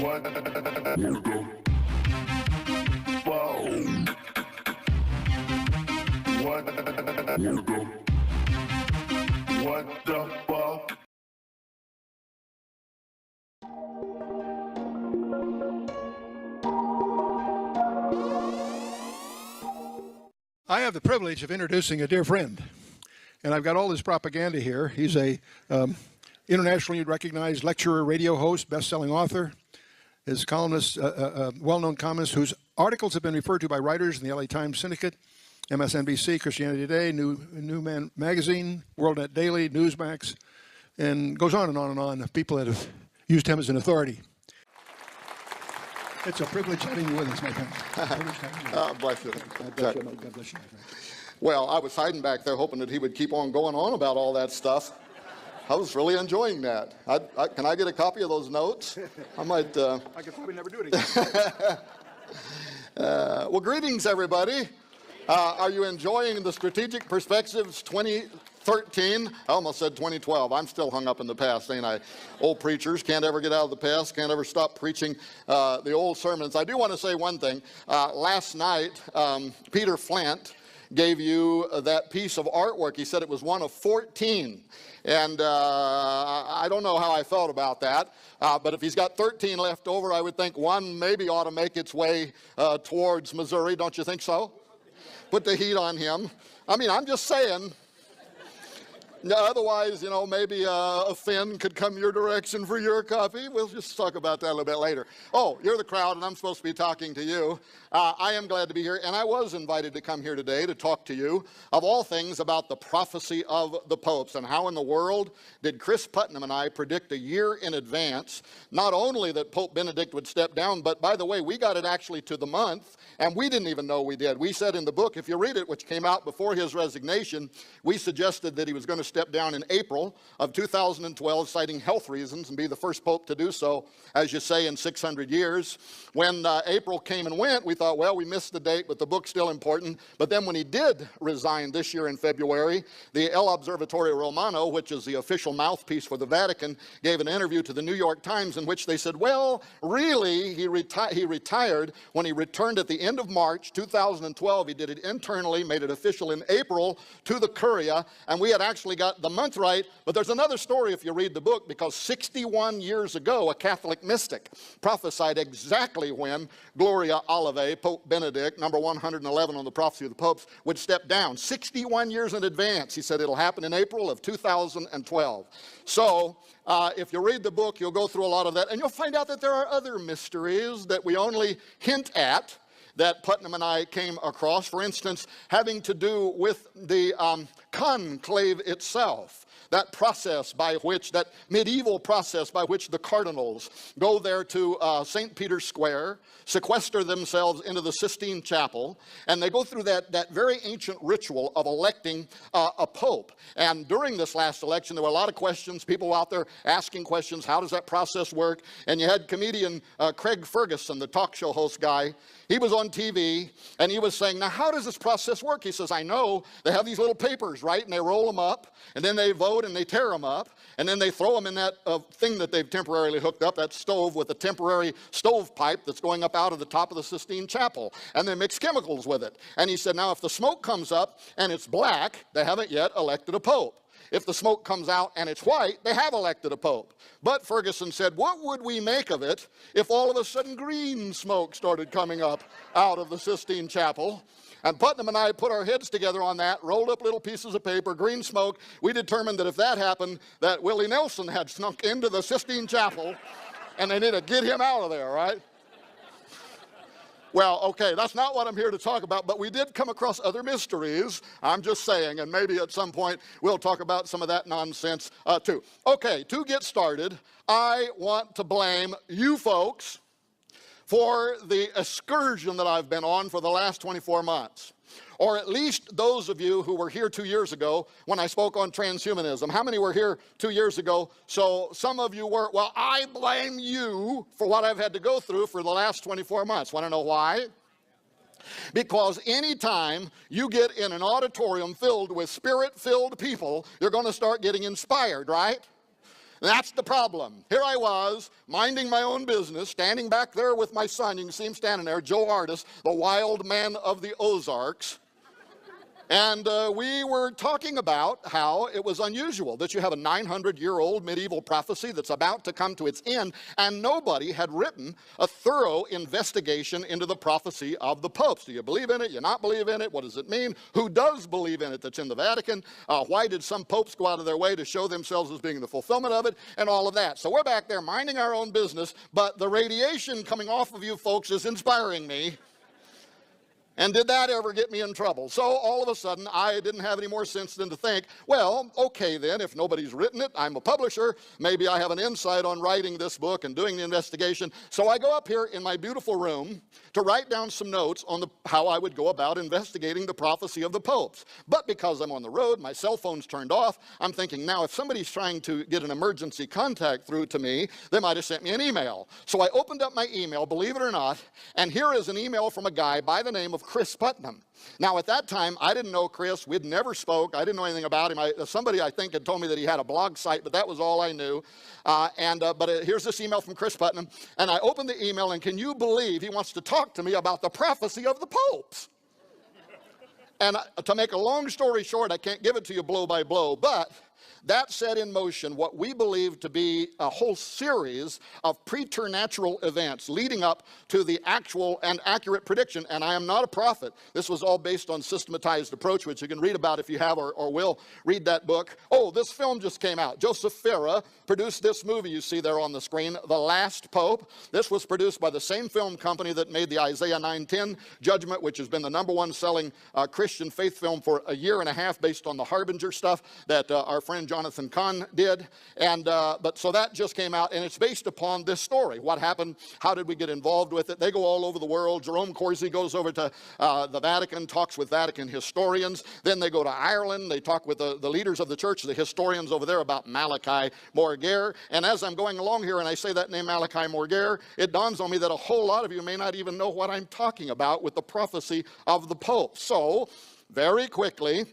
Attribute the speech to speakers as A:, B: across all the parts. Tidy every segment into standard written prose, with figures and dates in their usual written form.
A: What? Wanna go? Whoa. What? Wanna go? What the fuck?
B: I have the privilege of introducing a dear friend, and I've got all his propaganda here. He's a internationally recognized lecturer, radio host, best-selling author. His columnist, well-known columnist whose articles have been referred to by writers in the LA Times Syndicate, MSNBC, Christianity Today, New Man Magazine, WorldNet Daily, Newsmax, and goes on and on and on of people that have used him as an authority. It's a privilege having you with us, my friend.
C: Bless you.
B: God bless you, my friend.
C: Well, I was hiding back there hoping that he would keep on going on about all that stuff. I was really enjoying that. Can I get a copy of those notes? I might...
B: I could probably never do it again.
C: Well, greetings, everybody. Are you enjoying the Strategic Perspectives 2013? I almost said 2012. I'm still hung up in the past, ain't I? Old preachers can't ever get out of the past, can't ever stop preaching the old sermons. I do want to say one thing. Last night, Peter Flint gave you that piece of artwork. He said it was one of 14. And I don't know how I felt about that. But if he's got 13 left over, I would think one maybe ought to make its way towards Missouri. Don't you think so? Put the heat on him. I mean, I'm just saying. Otherwise, you know, maybe a Finn could come your direction for your copy. We'll just talk about that a little bit later. Oh, you're the crowd, and I'm supposed to be talking to you. I am glad to be here, and I was invited to come here today to talk to you, of all things, about the prophecy of the popes and how in the world did Chris Putnam and I predict a year in advance, not only that Pope Benedict would step down, but by the way, we got it actually to the month, and we didn't even know we did. We said in the book, if you read it, which came out before his resignation, we suggested that he was going to step down in April of 2012, citing health reasons, and be the first pope to do so, as you say, in 600 years. When April came and went, we thought, well, we missed the date, but the book's still important. But then when he did resign this year in February, the El Observatorio Romano, which is the official mouthpiece for the Vatican, gave an interview to the New York Times in which they said, well, really, he retired when he returned at the end of March 2012. He did it internally, made it official in April to the Curia, and we had actually got the month right. But there's another story if you read the book, because 61 years ago, a Catholic mystic prophesied exactly when Gloria Olivae, Pope Benedict, number 111 on the prophecy of the popes, would step down. 61 years in advance, he said it'll happen in April of 2012. So if you read the book, you'll go through a lot of that, and you'll find out that there are other mysteries that we only hint at that Putnam and I came across, for instance, having to do with the conclave itself. That process by which, that medieval process by which the cardinals go there to St. Peter's Square, sequester themselves into the Sistine Chapel, and they go through that very ancient ritual of electing a pope. And during this last election, there were a lot of questions, people out there asking questions, how does that process work? And you had comedian Craig Ferguson, the talk show host guy. He was on TV, and he was saying, now, how does this process work? He says, I know they have these little papers, right? And they roll them up, and then they vote, and they tear them up, and then they throw them in that thing that they've temporarily hooked up, that stove with a temporary stovepipe that's going up out of the top of the Sistine Chapel, and they mix chemicals with it. And he said, now, if the smoke comes up and it's black, they haven't yet elected a pope. If the smoke comes out and it's white, they have elected a pope. But Ferguson said, what would we make of it if all of a sudden green smoke started coming up out of the Sistine Chapel? And Putnam and I put our heads together on that, rolled up little pieces of paper, green smoke. We determined that if that happened, that Willie Nelson had snuck into the Sistine Chapel, and they need to get him out of there, right? Well, okay, that's not what I'm here to talk about, but we did come across other mysteries, I'm just saying, and maybe at some point we'll talk about some of that nonsense too. Okay, to get started, I want to blame you folks for the excursion that I've been on for the last 24 months. Or at least those of you who were here 2 years ago when I spoke on transhumanism. How many were here 2 years ago? So some of you were. Well, I blame you for what I've had to go through for the last 24 months. Want to know why? Because anytime you get in an auditorium filled with spirit-filled people, you're going to start getting inspired, right? That's the problem. Here I was, minding my own business, standing back there with my son. You can see him standing there, Joe Artis, the wild man of the Ozarks. And we were talking about how it was unusual that you have a 900-year-old medieval prophecy that's about to come to its end, and nobody had written a thorough investigation into the prophecy of the popes. Do you believe in it? Do you not believe in it? What does it mean? Who does believe in it that's in the Vatican? Why did some popes go out of their way to show themselves as being the fulfillment of it? And all of that. So we're back there minding our own business, but the radiation coming off of you folks is inspiring me. And did that ever get me in trouble? So all of a sudden, I didn't have any more sense than to think, well, okay then, if nobody's written it, I'm a publisher, maybe I have an insight on writing this book and doing the investigation. So I go up here in my beautiful room to write down some notes on how I would go about investigating the prophecy of the popes. But because I'm on the road, my cell phone's turned off, I'm thinking, now if somebody's trying to get an emergency contact through to me, they might have sent me an email. So I opened up my email, believe it or not, and here is an email from a guy by the name of Chris Putnam. Now, at that time, I didn't know Chris. We'd never spoke. I didn't know anything about him. Somebody, I think, had told me that he had a blog site, but that was all I knew. Here's this email from Chris Putnam, and I opened the email, and can you believe he wants to talk to me about the prophecy of the popes? And to make a long story short, I can't give it to you blow by blow, but that set in motion what we believe to be a whole series of preternatural events leading up to the actual and accurate prediction. And I am not a prophet. This was all based on systematized approach, which you can read about if you have or will read that book. Oh, this film just came out. Joseph Farah produced this movie you see there on the screen, The Last Pope. This was produced by the same film company that made the Isaiah 9:10 Judgment, which has been the #1 selling Christian faith film for a year and a half based on the Harbinger stuff that our friend Jonathan Kahn did. So that just came out, and it's based upon this story. What happened? How did we get involved with it? They go all over the world. Jerome Corsi goes over to the Vatican, talks with Vatican historians. Then they go to Ireland. They talk with the leaders of the church, the historians over there, about Malachi Morguer. And as I'm going along here and I say that name, Malachi Morguer, it dawns on me that a whole lot of you may not even know what I'm talking about with the prophecy of the Pope. So, very quickly,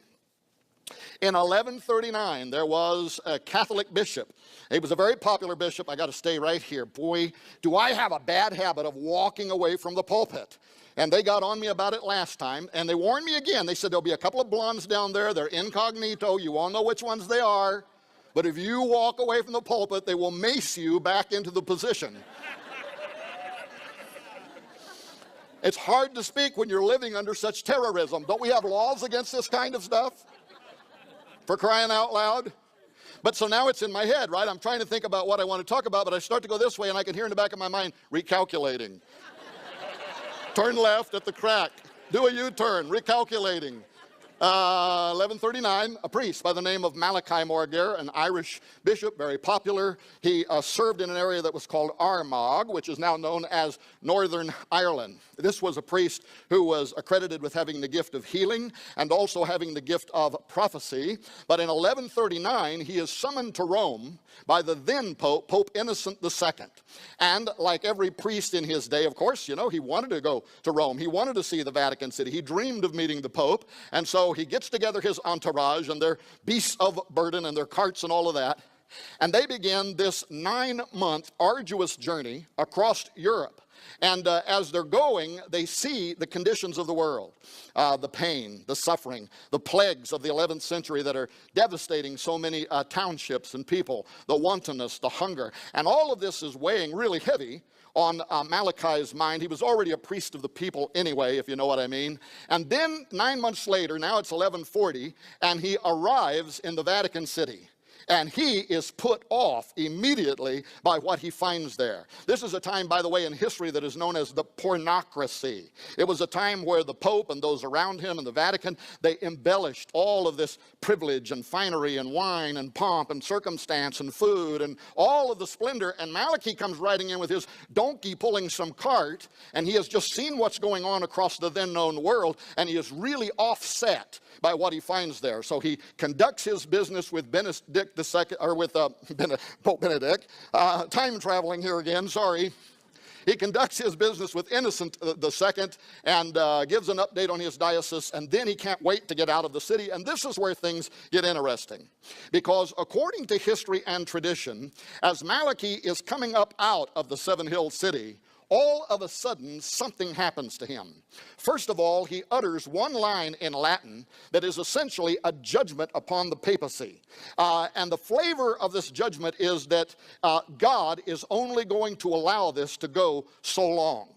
C: in 1139, there was a Catholic bishop. He was a very popular bishop. I got to stay right here. Boy, do I have a bad habit of walking away from the pulpit. And they got on me about it last time, and they warned me again. They said, there'll be a couple of blondes down there. They're incognito. You all know which ones they are. But if you walk away from the pulpit, they will mace you back into the position. It's hard to speak when you're living under such terrorism. Don't we have laws against this kind of stuff? For crying out loud. But so now it's in my head, right? I'm trying to think about what I want to talk about, but I start to go this way, and I can hear in the back of my mind, recalculating. Turn left at the crack. Do a U-turn, recalculating. 1139, a priest by the name of Malachi Morguer, an Irish bishop, very popular. He served in an area that was called Armagh, which is now known as Northern Ireland. This was a priest who was accredited with having the gift of healing and also having the gift of prophecy. But in 1139, he is summoned to Rome by the then Pope, Pope Innocent II. And like every priest in his day, of course, you know, he wanted to go to Rome. He wanted to see the Vatican City. He dreamed of meeting the Pope. And so he gets together his entourage and their beasts of burden and their carts and all of that. And they begin this 9-month arduous journey across Europe. And as they're going, they see the conditions of the world, the pain, the suffering, the plagues of the 11th century that are devastating so many townships and people, the wantonness, the hunger. And all of this is weighing really heavy on Malachi's mind. He was already a priest of the people anyway, if you know what I mean. And then 9 months later, now it's 1140, and he arrives in the Vatican City. And he is put off immediately by what he finds there. This is a time, by the way, in history that is known as the pornocracy. It was a time where the Pope and those around him and the Vatican, they embellished all of this privilege and finery and wine and pomp and circumstance and food and all of the splendor. And Malachi comes riding in with his donkey pulling some cart, and he has just seen what's going on across the then known world, and he is really offset by what he finds there. So he conducts his business with Benedict II, or with Pope Benedict, time traveling here again, sorry. He conducts his business with Innocent the Second and gives an update on his diocese, and then he can't wait to get out of the city. And this is where things get interesting. Because according to history and tradition, as Malachi is coming up out of the Seven Hill City, all of a sudden something happens to him. First of all, he utters one line in Latin that is essentially a judgment upon the papacy. And the flavor of this judgment is that God is only going to allow this to go so long.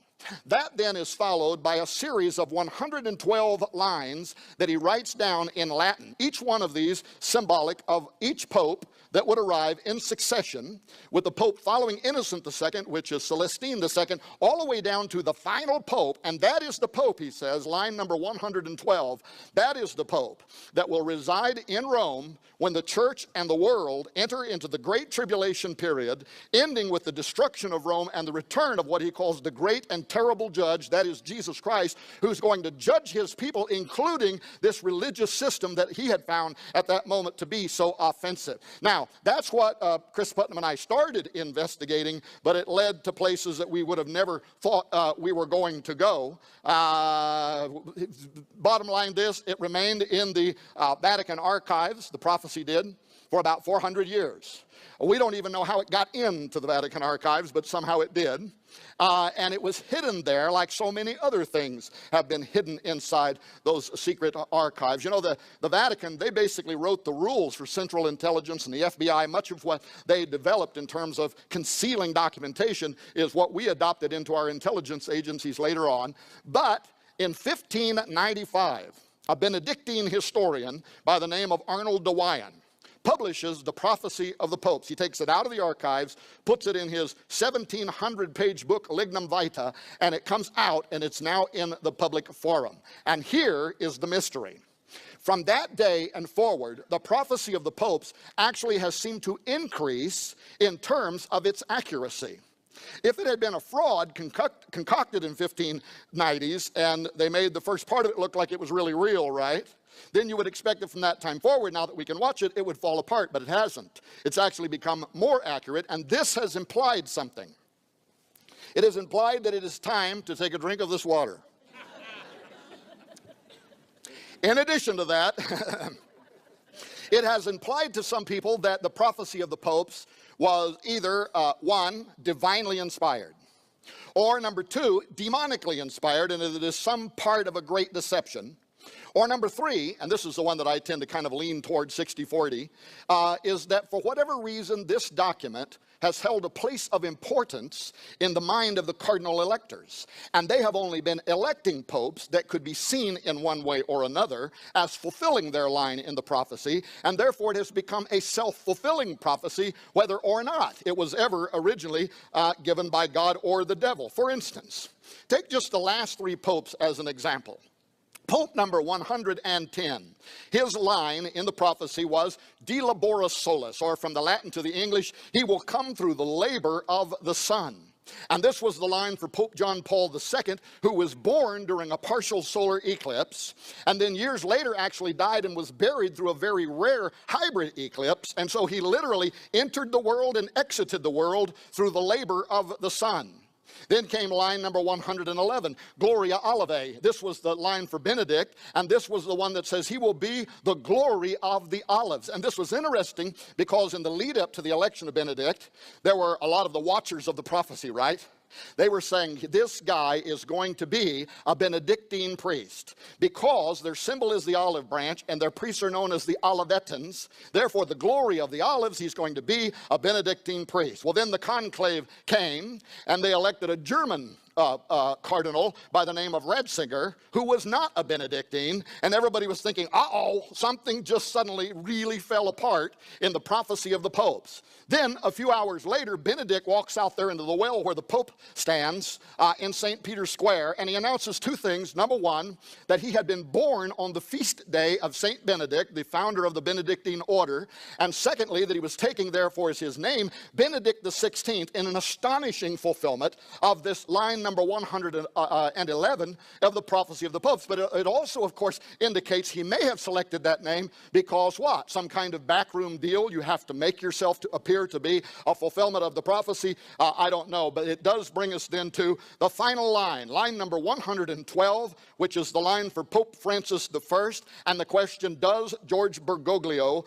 C: That then is followed by a series of 112 lines that he writes down in Latin. Each one of these symbolic of each pope that would arrive in succession, with the pope following Innocent II, which is Celestine II, all the way down to the final pope. And that is the pope, he says, line number 112, that is the pope that will reside in Rome when the church and the world enter into the Great Tribulation period, ending with the destruction of Rome and the return of what he calls the great and terrible judge, that is Jesus Christ, who's going to judge his people, including this religious system that he had found at that moment to be so offensive. Now, that's what Chris Putnam and I started investigating, but it led to places that we would have never thought we were going to go. Bottom line this, it remained in the Vatican archives, the prophecy did, for about 400 years. We don't even know how it got into the Vatican archives, but somehow it did. And it was hidden there like so many other things have been hidden inside those secret archives. You know, the Vatican, they basically wrote the rules for Central Intelligence and the FBI. Much of what they developed in terms of concealing documentation is what we adopted into our intelligence agencies later on. But in 1595, a Benedictine historian by the name of Arnold de Wyan publishes the prophecy of the popes. He takes it out of the archives, puts it in his 1,700-page book, Lignum Vitae, and it comes out, and it's now in the public forum. And here is the mystery. From that day and forward, the prophecy of the popes actually has seemed to increase in terms of its accuracy. If it had been a fraud concocted in 1590s, and they made the first part of it look like it was really real, right? Then you would expect that from that time forward, now that we can watch it, it would fall apart, but it hasn't. It's actually become more accurate, and this has implied something. It has implied that it is time to take a drink of this water. In addition to that, it has implied to some people that the prophecy of the popes was either, one, divinely inspired, or number two, demonically inspired, and it is some part of a great deception. Or number three, and this is the one that I tend to kind of lean toward 60-40, is that for whatever reason, this document has held a place of importance in the mind of the cardinal electors. And they have only been electing popes that could be seen in one way or another as fulfilling their line in the prophecy, and therefore it has become a self-fulfilling prophecy, whether or not it was ever originally given by God or the devil. For instance, take just the last three popes as an example. Pope number 110, his line in the prophecy was, De laboris solis, or from the Latin to the English, he will come through the labor of the sun. And this was the line for Pope John Paul II, who was born during a partial solar eclipse, and then years later actually died and was buried through a very rare hybrid eclipse. And so he literally entered the world and exited the world through the labor of the sun. Then came line number 111, Gloria Olivae. This was the line for Benedict, and this was the one that says he will be the glory of the olives. And this was interesting because in the lead up to the election of Benedict, there were a lot of the watchers of the prophecy, right? They were saying this guy is going to be a Benedictine priest because their symbol is the olive branch and their priests are known as the Olivetans. Therefore, the glory of the olives, he's going to be a Benedictine priest. Well, then the conclave came and they elected a German cardinal by the name of Ratzinger, who was not a Benedictine, and everybody was thinking, uh-oh, something just suddenly really fell apart in the prophecy of the popes. Then, a few hours later, Benedict walks out there into the well where the Pope stands in St. Peter's Square, and he announces two things. Number one, that he had been born on the feast day of St. Benedict, the founder of the Benedictine order, and secondly, that he was taking therefore as his name Benedict XVI in an astonishing fulfillment of this line line number 111 of the prophecy of the popes. But it also, of course, indicates he may have selected that name because what? Some kind of backroom deal. You have to make yourself to appear to be a fulfillment of the prophecy. I don't know, but it does bring us then to the final line number 112, which is the line for Pope Francis I. And the question, does George Bergoglio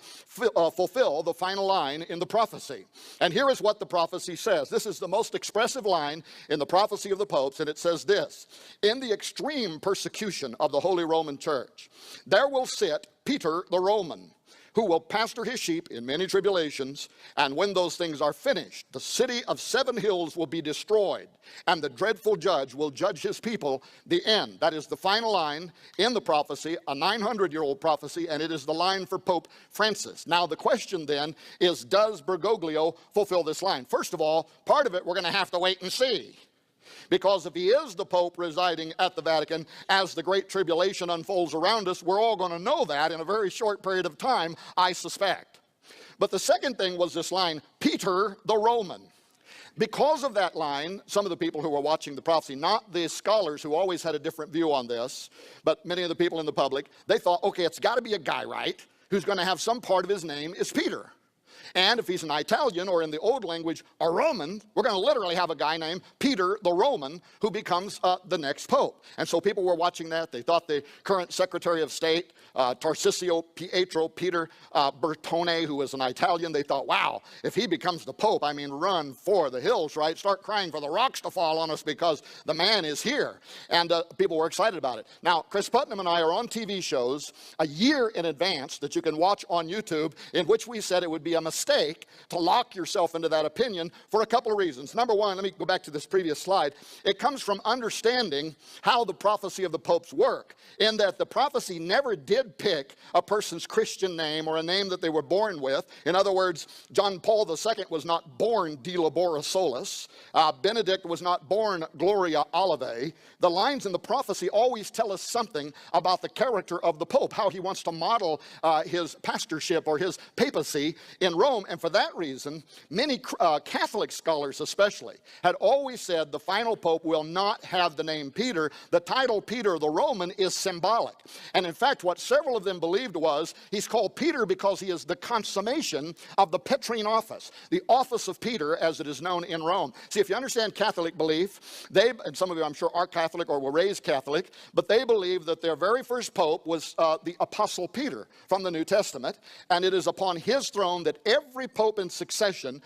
C: fulfill the final line in the prophecy? And here is what the prophecy says. This is the most expressive line in the prophecy of the popes, and it says this: in the extreme persecution of the Holy Roman Church, there will sit Peter the Roman, who will pasture his sheep in many tribulations, and when those things are finished, the city of 7 hills will be destroyed, and the dreadful judge will judge his people, the end. That is the final line in the prophecy, a 900-year-old prophecy, and it is the line for Pope Francis. Now the question then is, does Bergoglio fulfill this line? First of all, part of it we're going to have to wait and see. Because if he is the Pope residing at the Vatican as the Great Tribulation unfolds around us, we're all going to know that in a very short period of time, I suspect. But the second thing was this line, Peter the Roman. Because of that line, some of the people who were watching the prophecy, not the scholars who always had a different view on this, but many of the people in the public, they thought, okay, it's got to be a guy, right, who's going to have some part of his name is Peter. And if he's an Italian, or in the old language, a Roman, we're going to literally have a guy named Peter the Roman who becomes the next pope. And so people were watching that. They thought the current Secretary of State, Tarcisio Pietro Peter Bertone, who was an Italian, they thought, wow, if he becomes the pope, I mean, run for the hills, right? Start crying for the rocks to fall on us because the man is here. And people were excited about it. Now, Chris Putnam and I are on TV shows a year in advance that you can watch on YouTube, in which we said it would be a mistake to lock yourself into that opinion for a couple of reasons. Number one, let me go back to this previous slide. It comes from understanding how the prophecy of the popes work, in that the prophecy never did pick a person's Christian name or a name that they were born with. In other words, John Paul II was not born De Labora Solis. Benedict was not born Gloria Olivae. The lines in the prophecy always tell us something about the character of the pope, how he wants to model his pastorship or his papacy in Rome. And for that reason, many Catholic scholars especially had always said the final pope will not have the name Peter. The title Peter the Roman is symbolic. And in fact, what several of them believed was he's called Peter because he is the consummation of the Petrine office, the office of Peter as it is known in Rome. See, if you understand Catholic belief, and some of you I'm sure are Catholic or were raised Catholic, but they believe that their very first pope was the Apostle Peter from the New Testament, and it is upon his throne that every pope in succession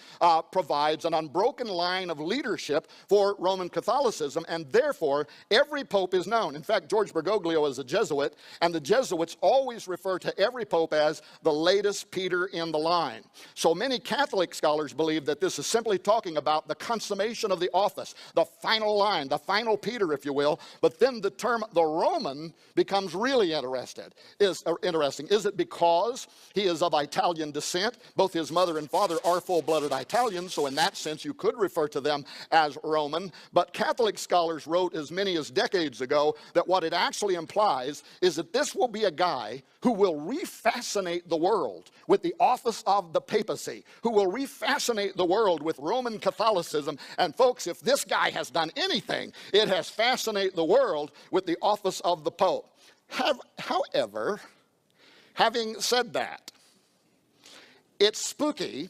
C: provides an unbroken line of leadership for Roman Catholicism, and therefore every pope is known. In fact, George Bergoglio is a Jesuit, and the Jesuits always refer to every pope as the latest Peter in the line. So many Catholic scholars believe that this is simply talking about the consummation of the office, the final line, the final Peter, if you will. But then the term the Roman becomes really interesting. Is it because he is of Italian descent? Both his mother and father are full-blooded Italians, so in that sense you could refer to them as Roman. But Catholic scholars wrote as many as decades ago that what it actually implies is that this will be a guy who will refascinate the world with the office of the papacy, who will refascinate the world with Roman Catholicism. And folks, if this guy has done anything, it has fascinated the world with the office of the Pope. However, having said that, it's spooky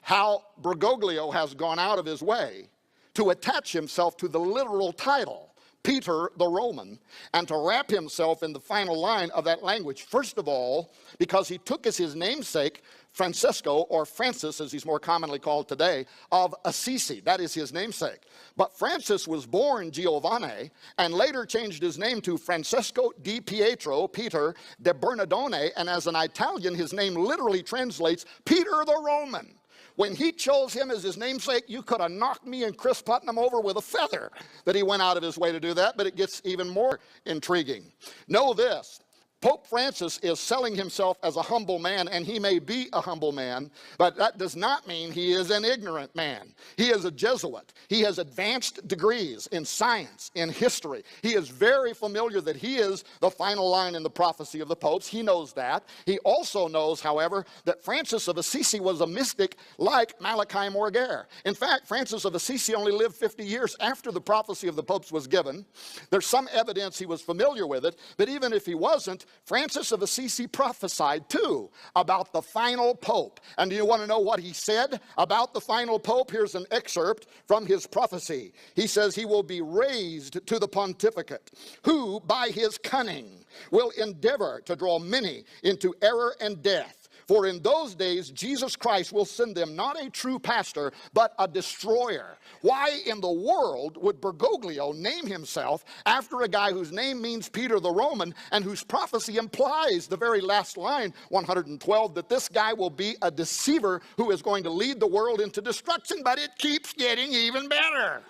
C: how Bergoglio has gone out of his way to attach himself to the literal title, Peter the Roman, and to wrap himself in the final line of that language. First of all, because he took as his namesake Francesco, or Francis as he's more commonly called today, of Assisi. That is his namesake. But Francis was born Giovanni and later changed his name to Francesco di Pietro, Peter de Bernardone, and as an Italian his name literally translates Peter the Roman. When he chose him as his namesake, you could have knocked me and Chris Putnam over with a feather that he went out of his way to do that, but it gets even more intriguing. Know this, Pope Francis is selling himself as a humble man, and he may be a humble man, but that does not mean he is an ignorant man. He is a Jesuit. He has advanced degrees in science, in history. He is very familiar that he is the final line in the prophecy of the popes. He knows that. He also knows, however, that Francis of Assisi was a mystic like Malachi Morgare. In fact, Francis of Assisi only lived 50 years after the prophecy of the popes was given. There's some evidence he was familiar with it, but even if he wasn't, Francis of Assisi prophesied too about the final pope. And do you want to know what he said about the final pope? Here's an excerpt from his prophecy. He says he will be raised to the pontificate, who by his cunning will endeavor to draw many into error and death. For in those days, Jesus Christ will send them not a true pastor, but a destroyer. Why in the world would Bergoglio name himself after a guy whose name means Peter the Roman and whose prophecy implies the very last line, 112, that this guy will be a deceiver who is going to lead the world into destruction, but it keeps getting even better.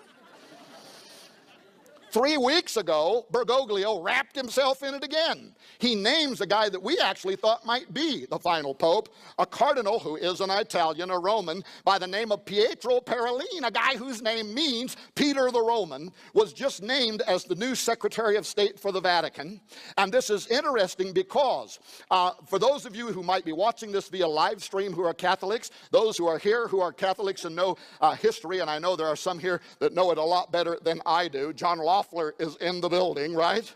C: 3 weeks ago, Bergoglio wrapped himself in it again. He names a guy that we actually thought might be the final pope, a cardinal who is an Italian, a Roman, by the name of Pietro Parolin, a guy whose name means Peter the Roman, was just named as the new Secretary of State for the Vatican. And this is interesting because for those of you who might be watching this via live stream who are Catholics, those who are here who are Catholics and know history, and I know there are some here that know it a lot better than I do. John Loeffler is in the building, right?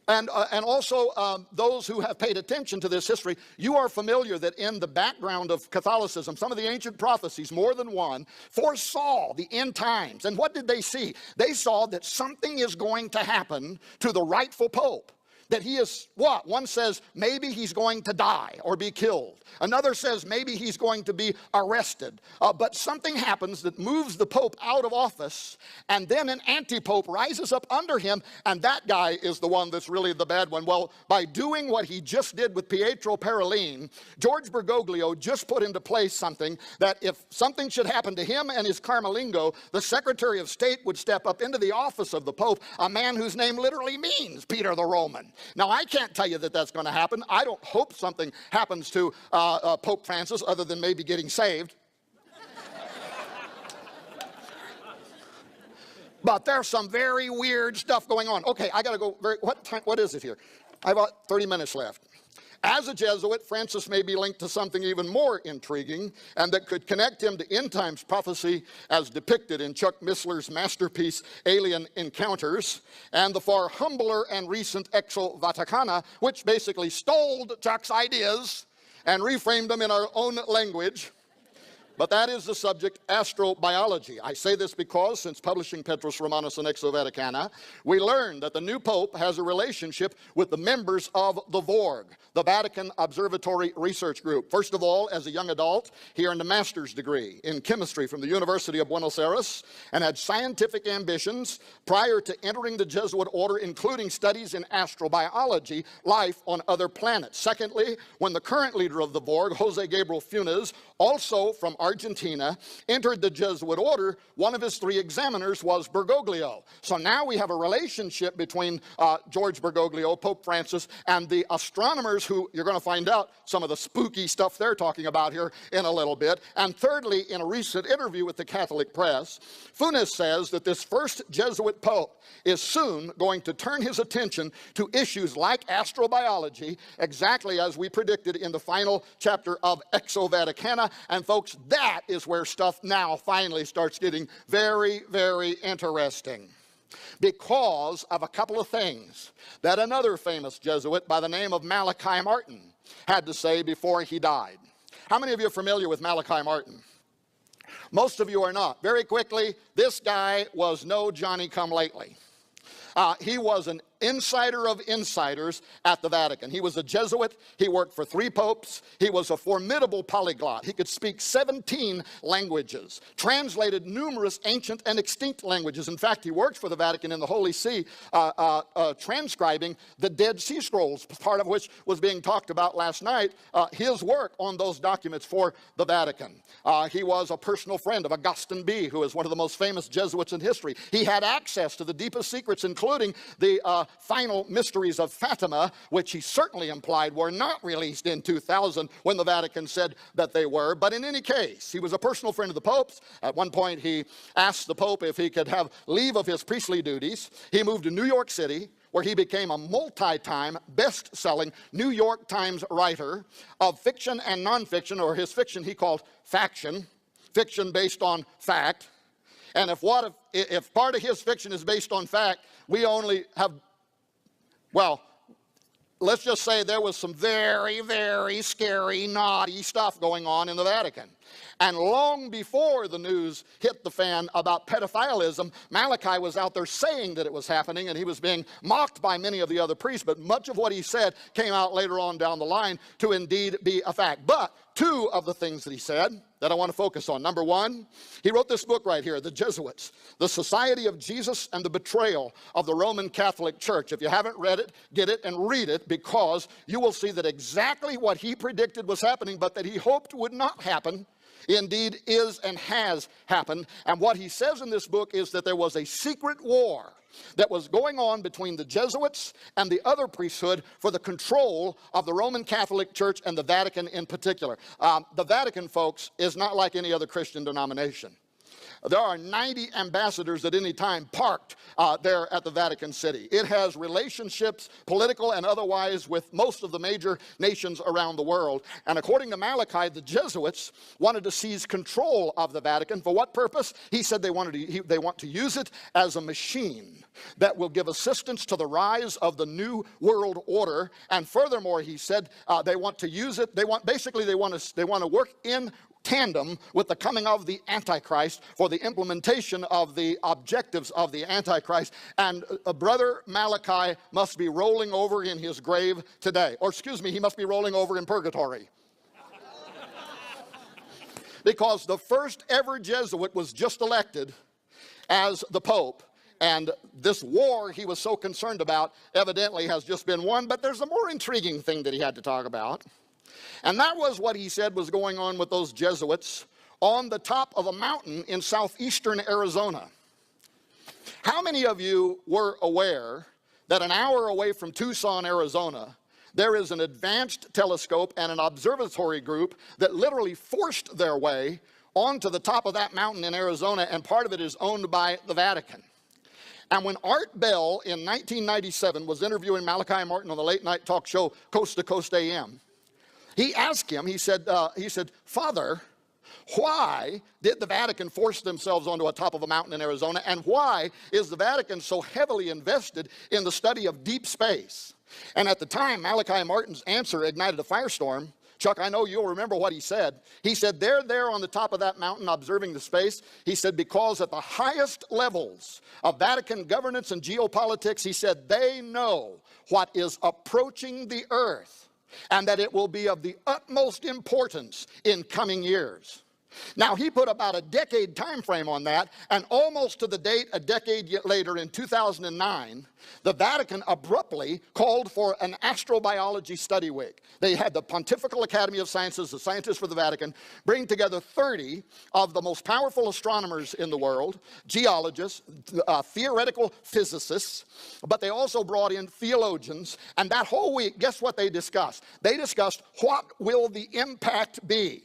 C: And also those who have paid attention to this history, you are familiar that in the background of Catholicism, some of the ancient prophecies, more than one, foresaw the end times. And what did they see? They saw that something is going to happen to the rightful pope. That he is what? One says maybe he's going to die or be killed. Another says maybe he's going to be arrested. But something happens that moves the pope out of office, and then an anti-pope rises up under him, and that guy is the one that's really the bad one. Well, by doing what he just did with Pietro Parolin, George Bergoglio just put into place something that if something should happen to him and his Carmelingo, the Secretary of State would step up into the office of the pope, a man whose name literally means Peter the Roman. Now, I can't tell you that that's going to happen. I don't hope something happens to Pope Francis other than maybe getting saved. But there's some very weird stuff going on. Okay, I got to go. What is it here? I have about 30 minutes left. As a Jesuit, Francis may be linked to something even more intriguing and that could connect him to end times prophecy as depicted in Chuck Missler's masterpiece, Alien Encounters, and the far humbler and recent Exo Vaticana, which basically stole Chuck's ideas and reframed them in our own language. But that is the subject, astrobiology. I say this because since publishing Petrus Romanus and Exo Vaticana, we learned that the new pope has a relationship with the members of the VORG, the Vatican Observatory Research Group. First of all, as a young adult, he earned a master's degree in chemistry from the University of Buenos Aires and had scientific ambitions prior to entering the Jesuit order, including studies in astrobiology, life on other planets. Secondly, when the current leader of the VORG, Jose Gabriel Funes, also from Argentina, entered the Jesuit order, one of his 3 examiners was Bergoglio. So now we have a relationship between George Bergoglio, Pope Francis, and the astronomers who you're going to find out some of the spooky stuff they're talking about here in a little bit. And thirdly, in a recent interview with the Catholic press, Funes says that this first Jesuit pope is soon going to turn his attention to issues like astrobiology, exactly as we predicted in the final chapter of Exo Vaticana. And folks, that is where stuff now finally starts getting very, very interesting, because of a couple of things that another famous Jesuit by the name of Malachi Martin had to say before he died. How many of you are familiar with Malachi Martin? Most of you are not. Very quickly, this guy was no Johnny-come-lately. He was an insider of insiders at the Vatican. He was a Jesuit. He worked for 3 popes. He was a formidable polyglot. He could speak 17 languages, translated numerous ancient and extinct languages. In fact, he worked for the Vatican in the Holy See, transcribing the Dead Sea Scrolls, part of which was being talked about last night, his work on those documents for the Vatican. He was a personal friend of Augustine B., who is one of the most famous Jesuits in history. He had access to the deepest secrets, including the final mysteries of Fatima, which he certainly implied were not released in 2000 when the Vatican said that they were. But in any case, he was a personal friend of the Pope's. At one point, he asked the Pope if he could have leave of his priestly duties. He moved to New York City, where he became a multi-time best-selling New York Times writer of fiction and nonfiction, or his fiction he called faction, fiction based on fact. And if part of his fiction is based on fact, we only have, well, let's just say there was some very, very scary, naughty stuff going on in the Vatican. And long before the news hit the fan about pedophilism, Malachi was out there saying that it was happening, and he was being mocked by many of the other priests. But much of what he said came out later on down the line to indeed be a fact. But two of the things that he said that I want to focus on. Number one, he wrote this book right here, The Jesuits, The Society of Jesus and the Betrayal of the Roman Catholic Church. If you haven't read it, get it and read it, because you will see that exactly what he predicted was happening, but that he hoped would not happen, indeed is and has happened. And what he says in this book is that there was a secret war that was going on between the Jesuits and the other priesthood for the control of the Roman Catholic Church and the Vatican in particular. The Vatican, folks, is not like any other Christian denomination. There are 90 ambassadors at any time parked there at the Vatican City. It has relationships, political and otherwise, with most of the major nations around the world. And according to Malachi, the Jesuits wanted to seize control of the Vatican. For what purpose? He said they want to use it as a machine that will give assistance to the rise of the new world order. And furthermore, he said they want to use it. They want to work in tandem with the coming of the Antichrist for the implementation of the objectives of the Antichrist. And Brother Malachi must be rolling over in his grave today. Or excuse me, he must be rolling over in purgatory. Because the first ever Jesuit was just elected as the Pope. And this war he was so concerned about evidently has just been won. But there's a more intriguing thing that he had to talk about. And that was what he said was going on with those Jesuits on the top of a mountain in southeastern Arizona. How many of you were aware that an hour away from Tucson, Arizona, there is an advanced telescope and an observatory group that literally forced their way onto the top of that mountain in Arizona, and part of it is owned by the Vatican? And when Art Bell in 1997 was interviewing Malachi Martin on the late night talk show Coast to Coast AM, he asked him, he said, Father, why did the Vatican force themselves onto the top of a mountain in Arizona? And why is the Vatican so heavily invested in the study of deep space? And at the time, Malachi Martin's answer ignited a firestorm. Chuck, I know you'll remember what he said. He said, they're there on the top of that mountain observing the space. He said, because at the highest levels of Vatican governance and geopolitics, he said, they know what is approaching the earth, and that it will be of the utmost importance in coming years. Now, he put about a decade time frame on that, and almost to the date, a decade later, in 2009, the Vatican abruptly called for an astrobiology study week. They had the Pontifical Academy of Sciences, the scientists for the Vatican, bring together 30 of the most powerful astronomers in the world, geologists, theoretical physicists, but they also brought in theologians. And that whole week, guess what they discussed? They discussed what will the impact be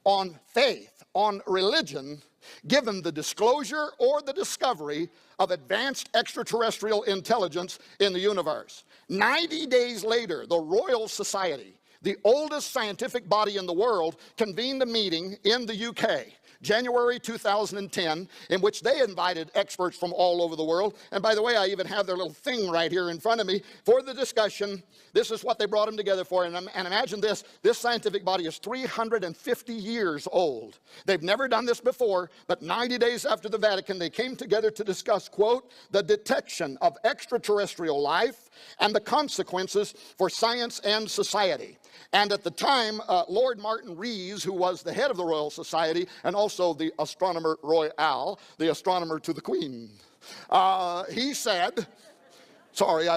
C: on faith, on religion, given the disclosure or the discovery of advanced extraterrestrial intelligence in the universe. 90 days later, the Royal Society, the oldest scientific body in the world, convened a meeting in the UK, January 2010, in which they invited experts from all over the world. And by the way, I even have their little thing right here in front of me for the discussion. This is what they brought them together for. And imagine this scientific body is 350 years old. They've never done this before, but 90 days after the Vatican, they came together to discuss, quote, the detection of extraterrestrial life and the consequences for science and society. And at the time, Lord Martin Rees, who was the head of the Royal Society and also the Astronomer Royal, the astronomer to the Queen, he said, sorry, I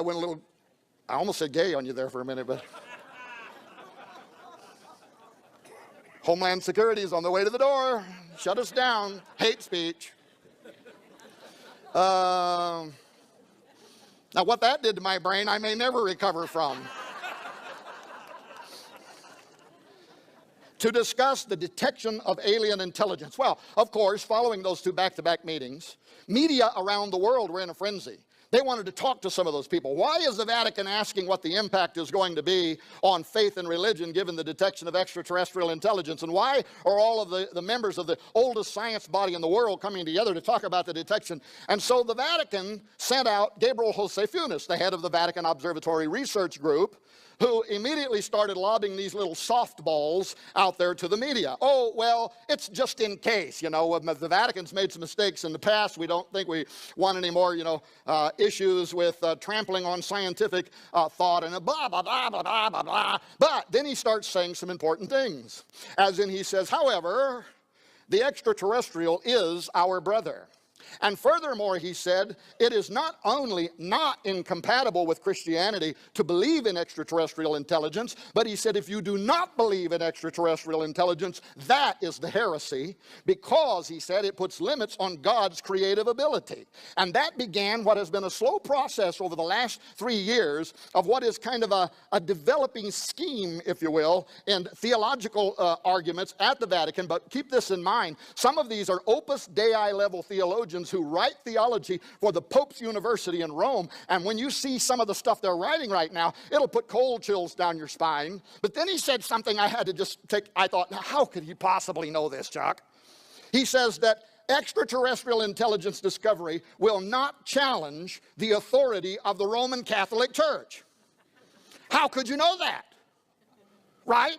C: almost said gay on you there for a minute, but Homeland Security is on the way to the door. Shut us down. Hate speech. Now, what that did to my brain, I may never recover from. To discuss the detection of alien intelligence. Well, of course, following those two back-to-back meetings, media around the world were in a frenzy. They wanted to talk to some of those people. Why is the Vatican asking what the impact is going to be on faith and religion given the detection of extraterrestrial intelligence? And why are all of the members of the oldest science body in the world coming together to talk about the detection? And so the Vatican sent out Gabriel Jose Funes, the head of the Vatican Observatory Research Group, who immediately started lobbing these little softballs out there to the media. Oh, well, it's just in case, you know, the Vatican's made some mistakes in the past. We don't think we want any more, you know, issues with trampling on scientific thought and blah, blah, blah, blah, blah, blah, blah. But then he starts saying some important things. As in he says, however, the extraterrestrial is our brother. And furthermore, he said, it is not only not incompatible with Christianity to believe in extraterrestrial intelligence, but he said if you do not believe in extraterrestrial intelligence, that is the heresy, because, he said, it puts limits on God's creative ability. And that began what has been a slow process over the last 3 years of what is kind of a developing scheme, if you will, in theological arguments at the Vatican. But keep this in mind, some of these are Opus Dei level theologians who write theology for the Pope's University in Rome. And when you see some of the stuff they're writing right now, it'll put cold chills down your spine. But then he said something I had to just take, I thought, now how could he possibly know this, Chuck? He says that extraterrestrial intelligence discovery will not challenge the authority of the Roman Catholic Church. How could you know that? Right?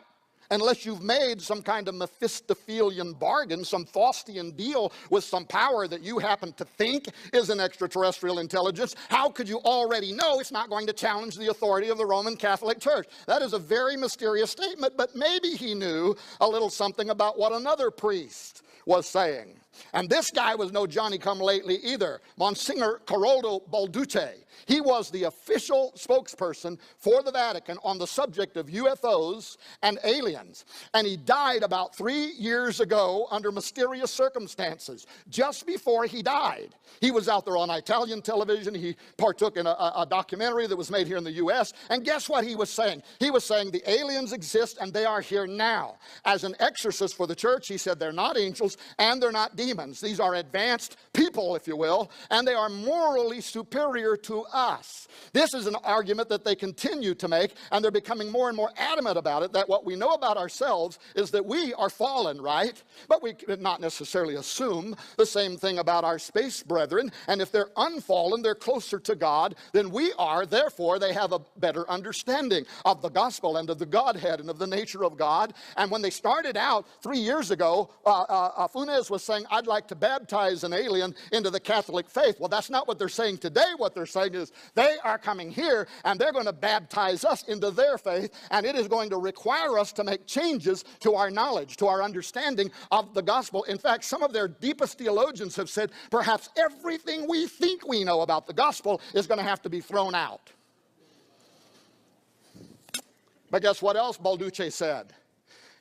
C: Unless you've made some kind of Mephistophelian bargain, some Faustian deal with some power that you happen to think is an extraterrestrial intelligence, how could you already know it's not going to challenge the authority of the Roman Catholic Church? That is a very mysterious statement, but maybe he knew a little something about what another priest was saying. And this guy was no Johnny-come-lately either, Monsignor Caroldo Balducci. He was the official spokesperson for the Vatican on the subject of UFOs and aliens. And he died about 3 years ago under mysterious circumstances. Just before he died, he was out there on Italian television. He partook in a documentary that was made here in the U.S. And guess what he was saying? He was saying the aliens exist and they are here now. As an exorcist for the church, he said they're not angels and they're not demons. These are advanced people, if you will, and they are morally superior to us. This is an argument that they continue to make, and they're becoming more and more adamant about it, that what we know about ourselves is that we are fallen, right? But we could not necessarily assume the same thing about our space brethren, and if they're unfallen, they're closer to God than we are. Therefore, they have a better understanding of the gospel and of the Godhead and of the nature of God. And when they started out 3 years ago, Funes was saying, I'd like to baptize an alien into the Catholic faith. Well, that's not what they're saying today. What they're saying is they are coming here and they're going to baptize us into their faith, and it is going to require us to make changes to our knowledge, to our understanding of the gospel. In fact, some of their deepest theologians have said perhaps everything we think we know about the gospel is going to have to be thrown out. But guess what else Balducci said?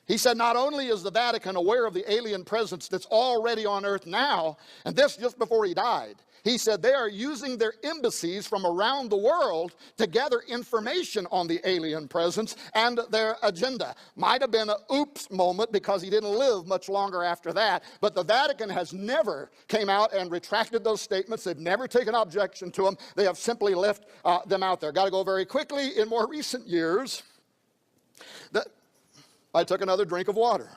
C: He said not only is the Vatican aware of the alien presence that's already on earth now, and this just before he died, he said they are using their embassies from around the world to gather information on the alien presence and their agenda. Might have been an oops moment because he didn't live much longer after that, but the Vatican has never came out and retracted those statements. They've never taken objection to them. They have simply left them out there. Got to go very quickly. In more recent years, I took another drink of water.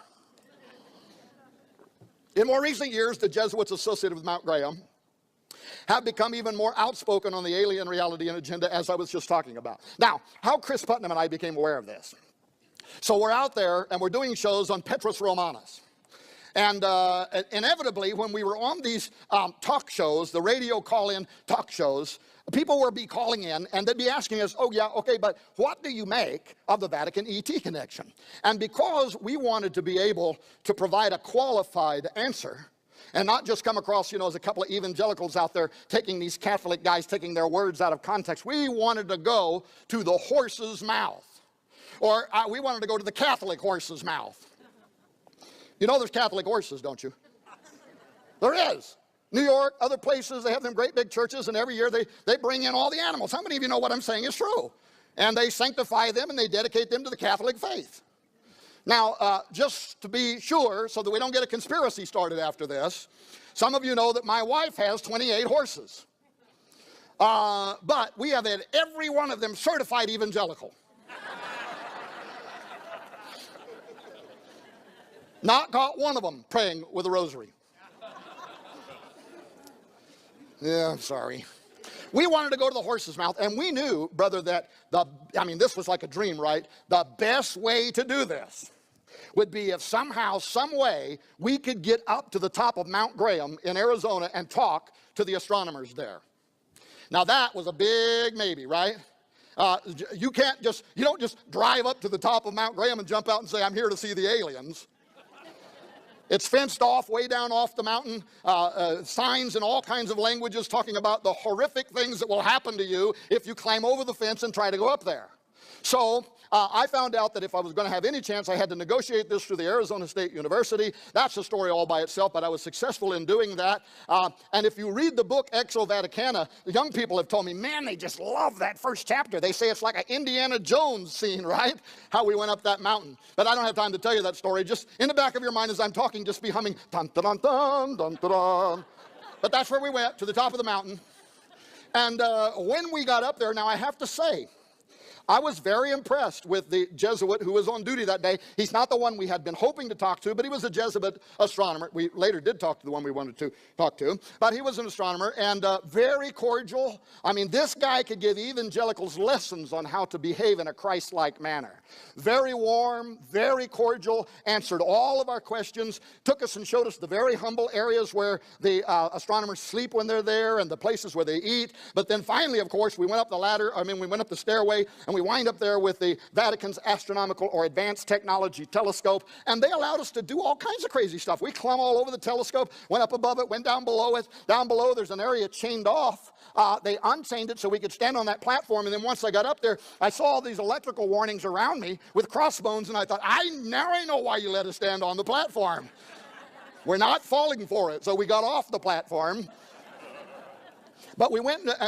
C: In more recent years, the Jesuits associated with Mount Graham have become even more outspoken on the alien reality and agenda, as I was just talking about. Now, how Chris Putnam and I became aware of this. So we're out there and we're doing shows on Petrus Romanus. And inevitably, when we were on these talk shows, the radio call-in talk shows, people would be calling in and they'd be asking us, oh yeah, okay, but what do you make of the Vatican ET connection? And because we wanted to be able to provide a qualified answer, and not just come across, you know, as a couple of evangelicals out there taking these Catholic guys, taking their words out of context, we wanted to go to the horse's mouth. Or we wanted to go to the Catholic horse's mouth. You know there's Catholic horses, don't you? There is. New York, other places, they have them great big churches, and every year they bring in all the animals. How many of you know what I'm saying is true? And they sanctify them and they dedicate them to the Catholic faith. Now, just to be sure, so that we don't get a conspiracy started after this, some of you know that my wife has 28 horses. But we have had every one of them certified evangelical. Not got one of them praying with a rosary. Yeah, I'm sorry. We wanted to go to the horse's mouth, and we knew, brother, that this was like a dream, right? The best way to do this would be if somehow, some way, we could get up to the top of Mount Graham in Arizona and talk to the astronomers there. Now that was a big maybe, right? You don't just drive up to the top of Mount Graham and jump out and say, I'm here to see the aliens. It's fenced off way down off the mountain, signs in all kinds of languages talking about the horrific things that will happen to you if you climb over the fence and try to go up there. So I found out that if I was going to have any chance, I had to negotiate this through the Arizona State University. That's a story all by itself, but I was successful in doing that. And if you read the book Vaticans, the young people have told me, man, they just love that first chapter. They say it's like an Indiana Jones scene, right? How we went up that mountain. But I don't have time to tell you that story. Just in the back of your mind as I'm talking, just be humming, dun, dun, dun, dun, dun, dun. But that's where we went, to the top of the mountain. And when we got up there, now I have to say, I was very impressed with the Jesuit who was on duty that day. He's not the one we had been hoping to talk to, but he was a Jesuit astronomer. We later did talk to the one we wanted to talk to, but he was an astronomer and very cordial. I mean, this guy could give evangelicals lessons on how to behave in a Christ-like manner. Very warm, very cordial, answered all of our questions, took us and showed us the very humble areas where the astronomers sleep when they're there and the places where they eat. But then finally, of course, we went up the stairway, and we wind up there with the Vaticans Astronomical or Advanced Technology Telescope, and they allowed us to do all kinds of crazy stuff. We climbed all over the telescope, went up above it, went down below it. Down below, there's an area chained off. They unchained it so we could stand on that platform, and then once I got up there, I saw all these electrical warnings around me with crossbones, and I thought, now I know why you let us stand on the platform. We're not falling for it, so we got off the platform. But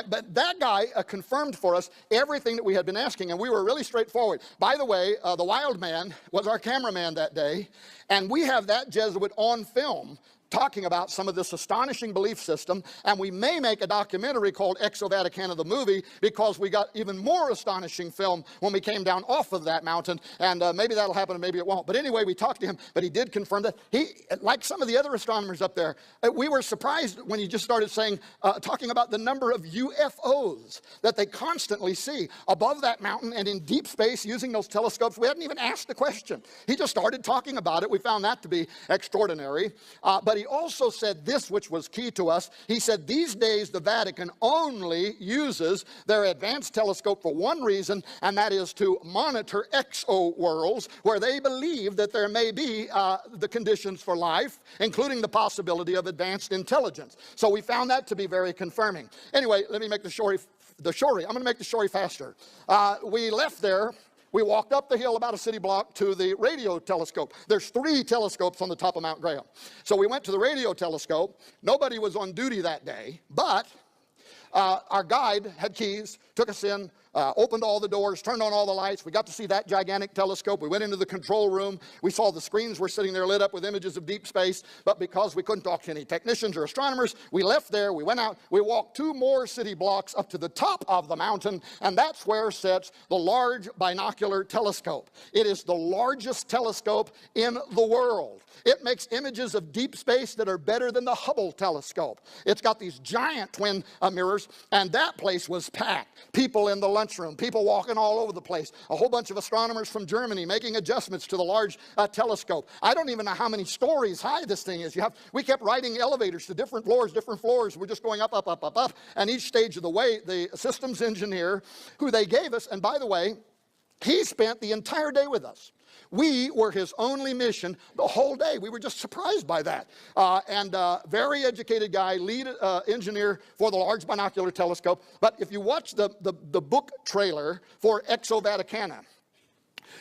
C: but that guy confirmed for us everything that we had been asking, and we were really straightforward. By the way, the wild man was our cameraman that day, and we have that Jesuit on film talking about some of this astonishing belief system, and we may make a documentary called Vaticans the movie, because we got even more astonishing film when we came down off of that mountain, and maybe that'll happen and maybe it won't. But anyway, we talked to him, but he did confirm that. He, like some of the other astronomers up there, we were surprised when he just started talking about the number of UFOs that they constantly see above that mountain and in deep space using those telescopes. We hadn't even asked the question. He just started talking about it. We found that to be extraordinary. But he also said this, which was key to us. He said these days the Vatican only uses their advanced telescope for one reason, and that is to monitor exo-worlds where they believe that there may be the conditions for life, including the possibility of advanced intelligence. So we found that to be very confirming. Anyway, let me make I'm going to make the story faster. We left there. We walked up the hill about a city block to the radio telescope. There's 3 telescopes on the top of Mount Graham. So we went to the radio telescope. Nobody was on duty that day, but our guide had keys, took us in, opened all the doors, turned on all the lights. We got to see that gigantic telescope. We went into the control room. We saw the screens were sitting there lit up with images of deep space, but because we couldn't talk to any technicians or astronomers, we left there. We went out. We walked 2 more city blocks up to the top of the mountain, and that's where sits the large binocular telescope. It is the largest telescope in the world. It makes images of deep space that are better than the Hubble telescope. It's got these giant twin mirrors, and that place was packed. People in the lunchroom, people walking all over the place, a whole bunch of astronomers from Germany making adjustments to the large telescope. I don't even know how many stories high this thing is. We kept riding elevators to different floors. We're just going up, up, up, up, up, and each stage of the way, the systems engineer who they gave us, and by the way, he spent the entire day with us. We were his only mission the whole day. We were just surprised by that. Very educated guy, lead engineer for the Large Binocular Telescope. But if you watch the book trailer for Vaticans,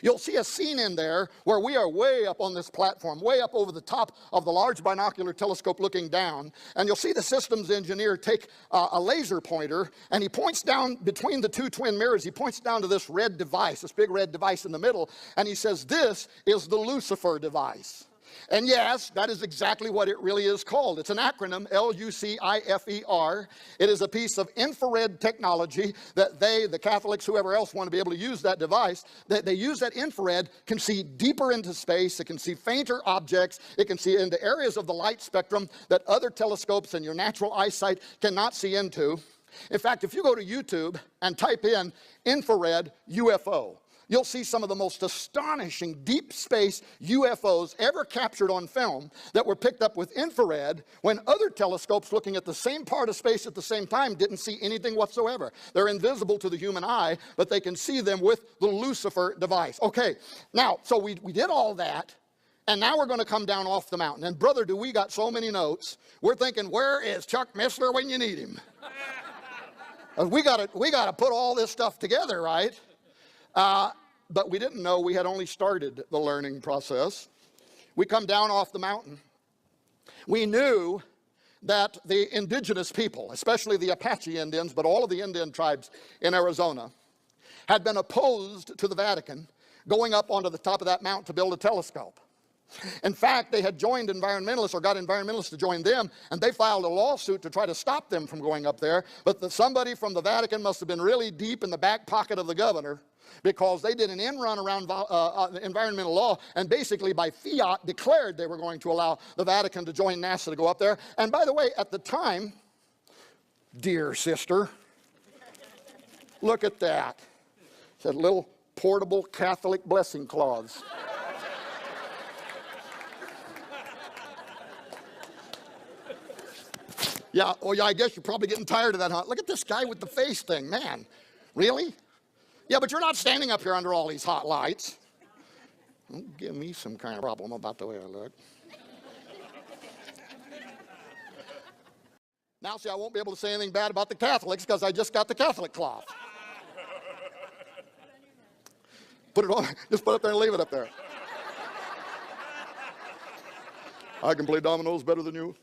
C: You'll see a scene in there where we are way up on this platform, way up over the top of the large binocular telescope looking down, and you'll see the systems engineer take a laser pointer, and he points down between the two twin mirrors, he points down to this red device, this big red device in the middle, and he says, this is the Lucifer device. And yes, that is exactly what it really is called. It's an acronym, L-U-C-I-F-E-R. It is a piece of infrared technology that they, the Catholics, whoever else want to be able to use that device, that they use that infrared, can see deeper into space, it can see fainter objects, it can see into areas of the light spectrum that other telescopes and your natural eyesight cannot see into. In fact, if you go to YouTube and type in infrared UFO, you'll see some of the most astonishing deep space UFOs ever captured on film that were picked up with infrared when other telescopes looking at the same part of space at the same time didn't see anything whatsoever. They're invisible to the human eye, but they can see them with the Lucifer device. Okay, now, so we did all that, and now we're going to come down off the mountain. And brother, do we got so many notes. We're thinking, where is Chuck Missler when you need him? we got to put all this stuff together, right? But we didn't know we had only started the learning process. We come down off the mountain. We knew that the indigenous people, especially the Apache Indians, but all of the Indian tribes in Arizona, had been opposed to the Vatican going up onto the top of that mountain to build a telescope. In fact, they had joined environmentalists or got environmentalists to join them, and they filed a lawsuit to try to stop them from going up there. But somebody from the Vatican must have been really deep in the back pocket of the governor, because they did an end run around environmental law and basically by fiat declared they were going to allow the Vatican to join NASA to go up there. And by the way, at the time, dear sister, look at that. It's a little portable Catholic blessing clause. Yeah, oh yeah, I guess you're probably getting tired of that, huh? Look at this guy with the face thing, man. Really? Yeah, but you're not standing up here under all these hot lights. Don't give me some kind of problem about the way I look. Now, see, I won't be able to say anything bad about the Catholics because I just got the Catholic cloth. Put it on, just put it up there and leave it up there. I can play dominoes better than you.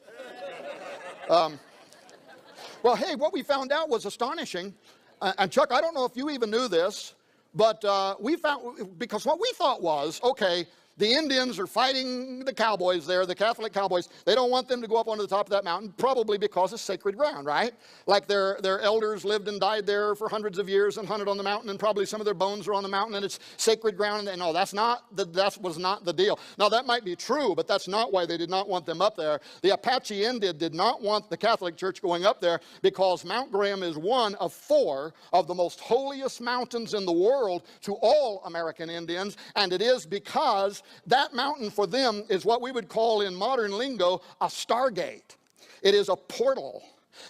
C: Well, hey, what we found out was astonishing. And Chuck, I don't know if you even knew this, but we found, because what we thought was, okay, the Indians are fighting the cowboys there, the Catholic cowboys. They don't want them to go up onto the top of that mountain, probably because it's sacred ground, right? Like their elders lived and died there for hundreds of years and hunted on the mountain, and probably some of their bones are on the mountain, and it's sacred ground. And no, that was not the deal. Now, that might be true, but that's not why they did not want them up there. The Apache Indian did not want the Catholic Church going up there because Mount Graham is one of 4 of the most holiest mountains in the world to all American Indians, and it is because that mountain for them is what we would call in modern lingo a stargate. It is a portal.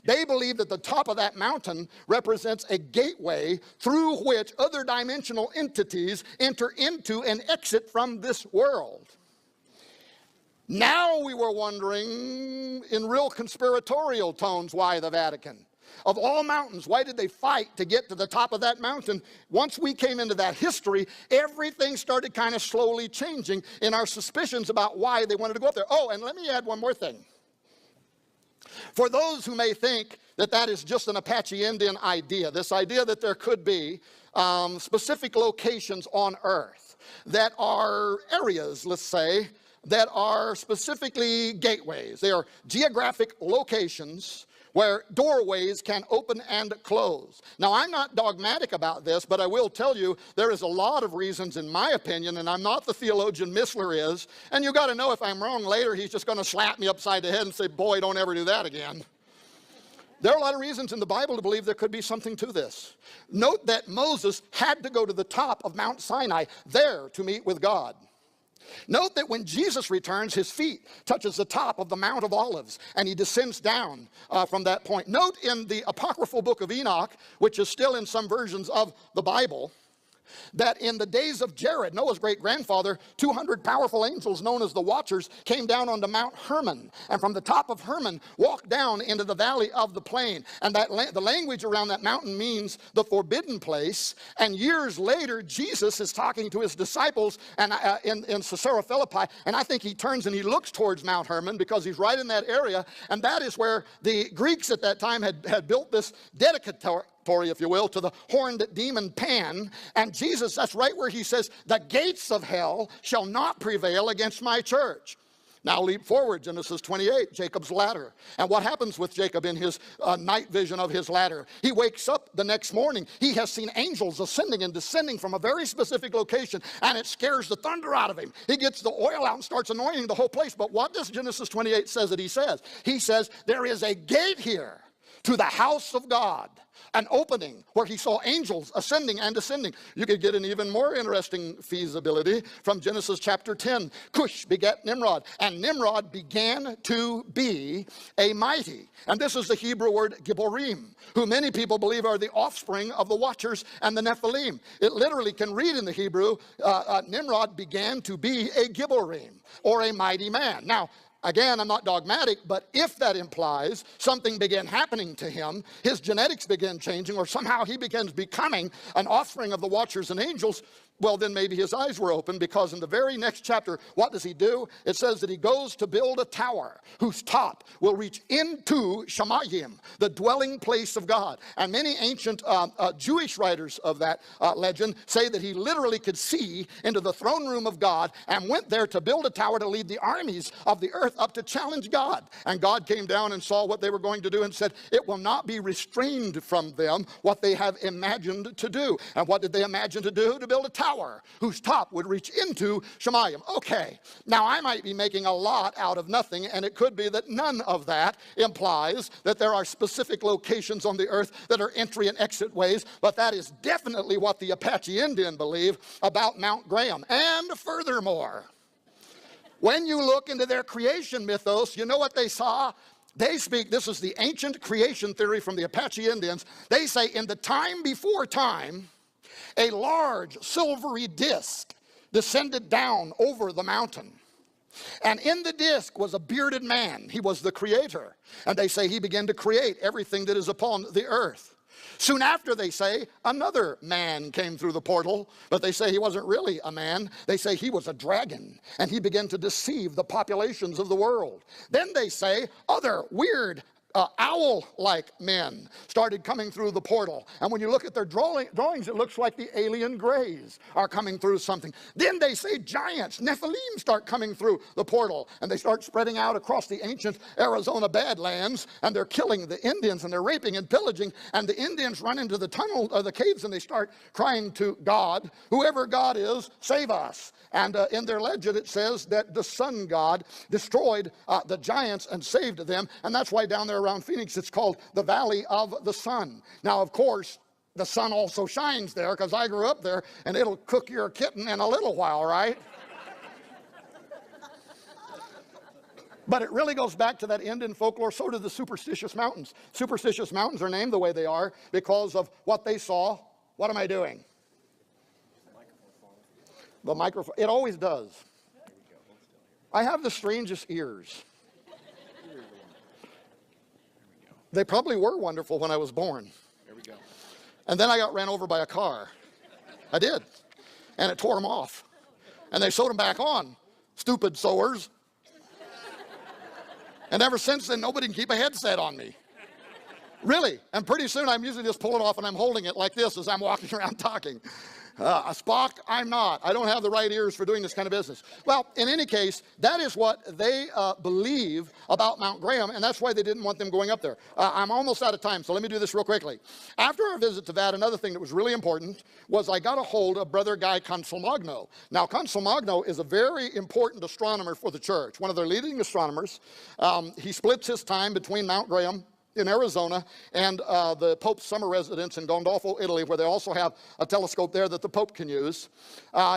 C: They believe that the top of that mountain represents a gateway through which other dimensional entities enter into and exit from this world. Now we were wondering in real conspiratorial tones why the Vatican. Of all mountains, why did they fight to get to the top of that mountain? Once we came into that history, everything started kind of slowly changing in our suspicions about why they wanted to go up there. Oh, and let me add one more thing. For those who may think that that is just an Apache Indian idea, this idea that there could be specific locations on Earth that are areas, let's say, that are specifically gateways. They are geographic locations where doorways can open and close. Now, I'm not dogmatic about this, but I will tell you there is a lot of reasons, in my opinion, and I'm not the theologian Missler is, and you got to know if I'm wrong later, he's just going to slap me upside the head and say, boy, don't ever do that again. There are a lot of reasons in the Bible to believe there could be something to this. Note that Moses had to go to the top of Mount Sinai there to meet with God. Note that when Jesus returns, his feet touches the top of the Mount of Olives, and he descends down from that point. Note in the apocryphal book of Enoch, which is still in some versions of the Bible, that in the days of Jared, Noah's great-grandfather, 200 powerful angels known as the Watchers came down onto Mount Hermon, and from the top of Hermon walked down into the valley of the plain. And the language around that mountain means the forbidden place. And years later, Jesus is talking to his disciples and in Caesarea Philippi, and I think he turns and he looks towards Mount Hermon because he's right in that area, and that is where the Greeks at that time had built this dedicatory, if you will, to the horned demon Pan. And Jesus, that's right where he says, the gates of hell shall not prevail against my church. Now leap forward, Genesis 28, Jacob's ladder. And what happens with Jacob in his night vision of his ladder? He wakes up the next morning. He has seen angels ascending and descending from a very specific location, and it scares the thunder out of him. He gets the oil out and starts anointing the whole place. But what does Genesis 28 says that he says? He says, there is a gate here to the house of God, an opening where he saw angels ascending and descending. You could get an even more interesting feasibility from Genesis chapter 10. Cush begat Nimrod, and Nimrod began to be a mighty. And this is the Hebrew word Gibborim, who many people believe are the offspring of the Watchers and the Nephilim. It literally can read in the Hebrew, Nimrod began to be a Gibborim, or a mighty man. Now, again, I'm not dogmatic, but if that implies something began happening to him, his genetics began changing, or somehow he begins becoming an offspring of the Watchers and angels, well, then maybe his eyes were open, because in the very next chapter, what does he do? It says that he goes to build a tower whose top will reach into Shamayim, the dwelling place of God. And many ancient Jewish writers of that legend say that he literally could see into the throne room of God and went there to build a tower to lead the armies of the earth up to challenge God. And God came down and saw what they were going to do and said, it will not be restrained from them what they have imagined to do. And what did they imagine to do? To build a tower whose top would reach into Shamayim. Okay, now I might be making a lot out of nothing, and it could be that none of that implies that there are specific locations on the earth that are entry and exit ways, but that is definitely what the Apache Indian believe about Mount Graham. And furthermore, when you look into their creation mythos, you know what they saw? They speak, this is the ancient creation theory from the Apache Indians. They say in the time before time, a large silvery disc descended down over the mountain. And in the disc was a bearded man. He was the creator. And they say he began to create everything that is upon the earth. Soon after, they say, another man came through the portal, but they say he wasn't really a man. They say he was a dragon, and he began to deceive the populations of the world. Then they say other weird owl-like men started coming through the portal. And when you look at their drawings, it looks like the alien grays are coming through something. Then they say giants, Nephilim, start coming through the portal. And they start spreading out across the ancient Arizona Badlands. And they're killing the Indians, and they're raping and pillaging. And the Indians run into the tunnel, the caves, and they start crying to God, whoever God is, save us. And in their legend, it says that the sun god destroyed the giants and saved them. And that's why down there around Phoenix, it's called the Valley of the Sun. Now, of course, the sun also shines there, because I grew up there, and it'll cook your kitten in a little while, right? But it really goes back to that Indian folklore. So do the Superstitious Mountains. Superstitious Mountains are named the way they are because of what they saw. What am I doing? The microphone. It always does. I have the strangest ears. They probably were wonderful when I was born.
D: There we go.
C: And then I got ran over by a car. I did. And it tore them off. And they sewed them back on. Stupid sewers. And ever since then, nobody can keep a headset on me. Really. And pretty soon, I'm usually just pulling it off, and I'm holding it like this as I'm walking around talking. A Spock, I'm not. I don't have the right ears for doing this kind of business. Well, in any case, that is what they believe about Mount Graham, and that's why they didn't want them going up there. I'm almost out of time, so let me do this real quickly. After our visit to that, another thing that was really important was I got a hold of Brother Guy Consolmagno. Now, Consolmagno is a very important astronomer for the church, one of their leading astronomers. He splits his time between Mount Graham in Arizona and the Pope's summer residence in Gandolfo, Italy, where they also have a telescope there that the Pope can use.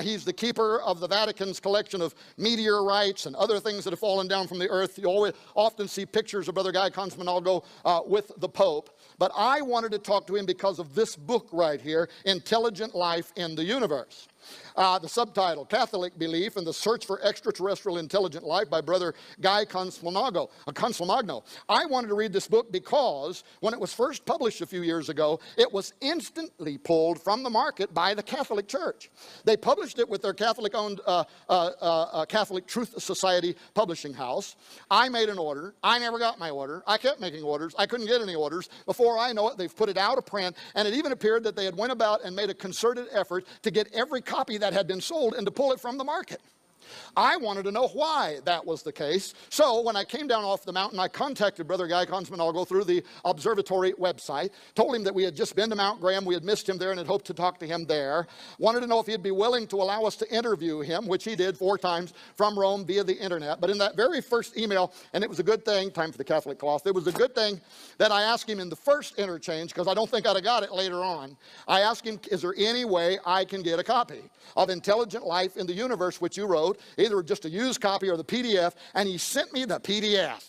C: He's the keeper of the Vatican's collection of meteorites and other things that have fallen down from the earth. You often see pictures of Brother Guy Consmonalgo with the Pope. But I wanted to talk to him because of this book right here, Intelligent Life in the Universe. The subtitle, Catholic Belief and the Search for Extraterrestrial Intelligent Life by Brother Guy Consmagno. I wanted to read this book because when it was first published a few years ago, it was instantly pulled from the market by the Catholic Church. They published it with their Catholic-owned Catholic Truth Society publishing house. I made an order. I never got my order. I kept making orders. I couldn't get any orders. Before I know it, they've put it out of print, and it even appeared that they had went about and made a concerted effort to get every copy that had been sold and to pull it from the market. I wanted to know why that was the case. So when I came down off the mountain, I contacted Brother Guy Consmonalgo through the observatory website, told him that we had just been to Mount Graham, we had missed him there and had hoped to talk to him there. Wanted to know if he'd be willing to allow us to interview him, which he did 4 times from Rome via the internet. But in that very first email, and it was a good thing, time for the Catholic cloth, it was a good thing that I asked him in the first interchange, because I don't think I'd have got it later on. I asked him, is there any way I can get a copy of Intelligent Life in the Universe, which you wrote, either just a used copy or the PDF, and he sent me the PDF.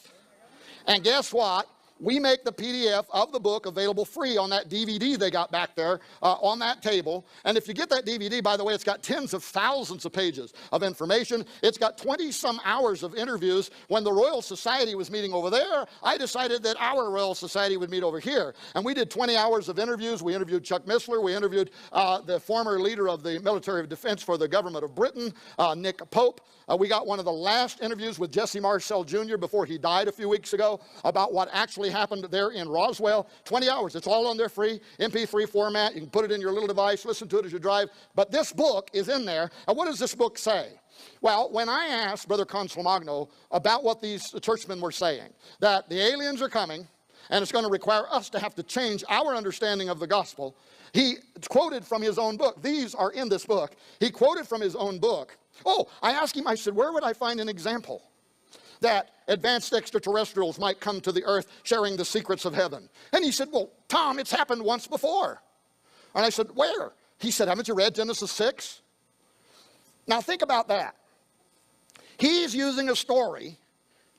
C: And guess what? We make the PDF of the book available free on that DVD they got back there on that table. And if you get that DVD, by the way, it's got tens of thousands of pages of information. It's got 20-some hours of interviews. When the Royal Society was meeting over there, I decided that our Royal Society would meet over here. And we did 20 hours of interviews. We interviewed Chuck Missler. We interviewed the former leader of the military of defense for the government of Britain, Nick Pope. We got one of the last interviews with Jesse Marcel Jr. before he died a few weeks ago about what actually happened there in Roswell. 20 hours. It's all on there free, MP3 format. You can put it in your little device, listen to it as you drive. But this book is in there. And what does this book say? Well, when I asked Brother Consmagno about what these churchmen were saying, that the aliens are coming, and it's going to require us to have to change our understanding of the gospel, he quoted from his own book. These are in this book. He quoted from his own book. Oh, I asked him, I said, where would I find an example that advanced extraterrestrials might come to the earth sharing the secrets of heaven? And he said, well, Tom, it's happened once before. And I said, where? He said, haven't you read Genesis 6? Now think about that. He's using a story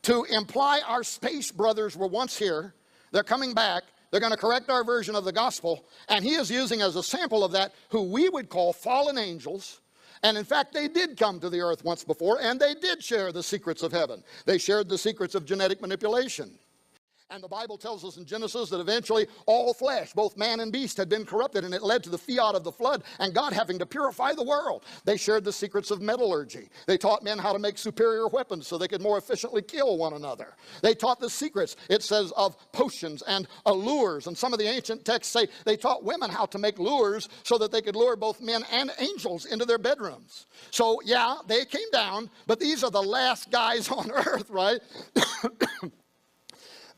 C: to imply our space brothers were once here. They're coming back. They're going to correct our version of the gospel. And he is using as a sample of that who we would call fallen angels. And in fact, they did come to the earth once before, and they did share the secrets of heaven. They shared the secrets of genetic manipulation. And the Bible tells us in Genesis that eventually all flesh, both man and beast, had been corrupted, and it led to the fiat of the flood and God having to purify the world. They shared the secrets of metallurgy. They taught men how to make superior weapons so they could more efficiently kill one another. They taught the secrets, it says, of potions and allures. And some of the ancient texts say they taught women how to make lures so that they could lure both men and angels into their bedrooms. So, yeah, they came down, but these are the last guys on earth, right?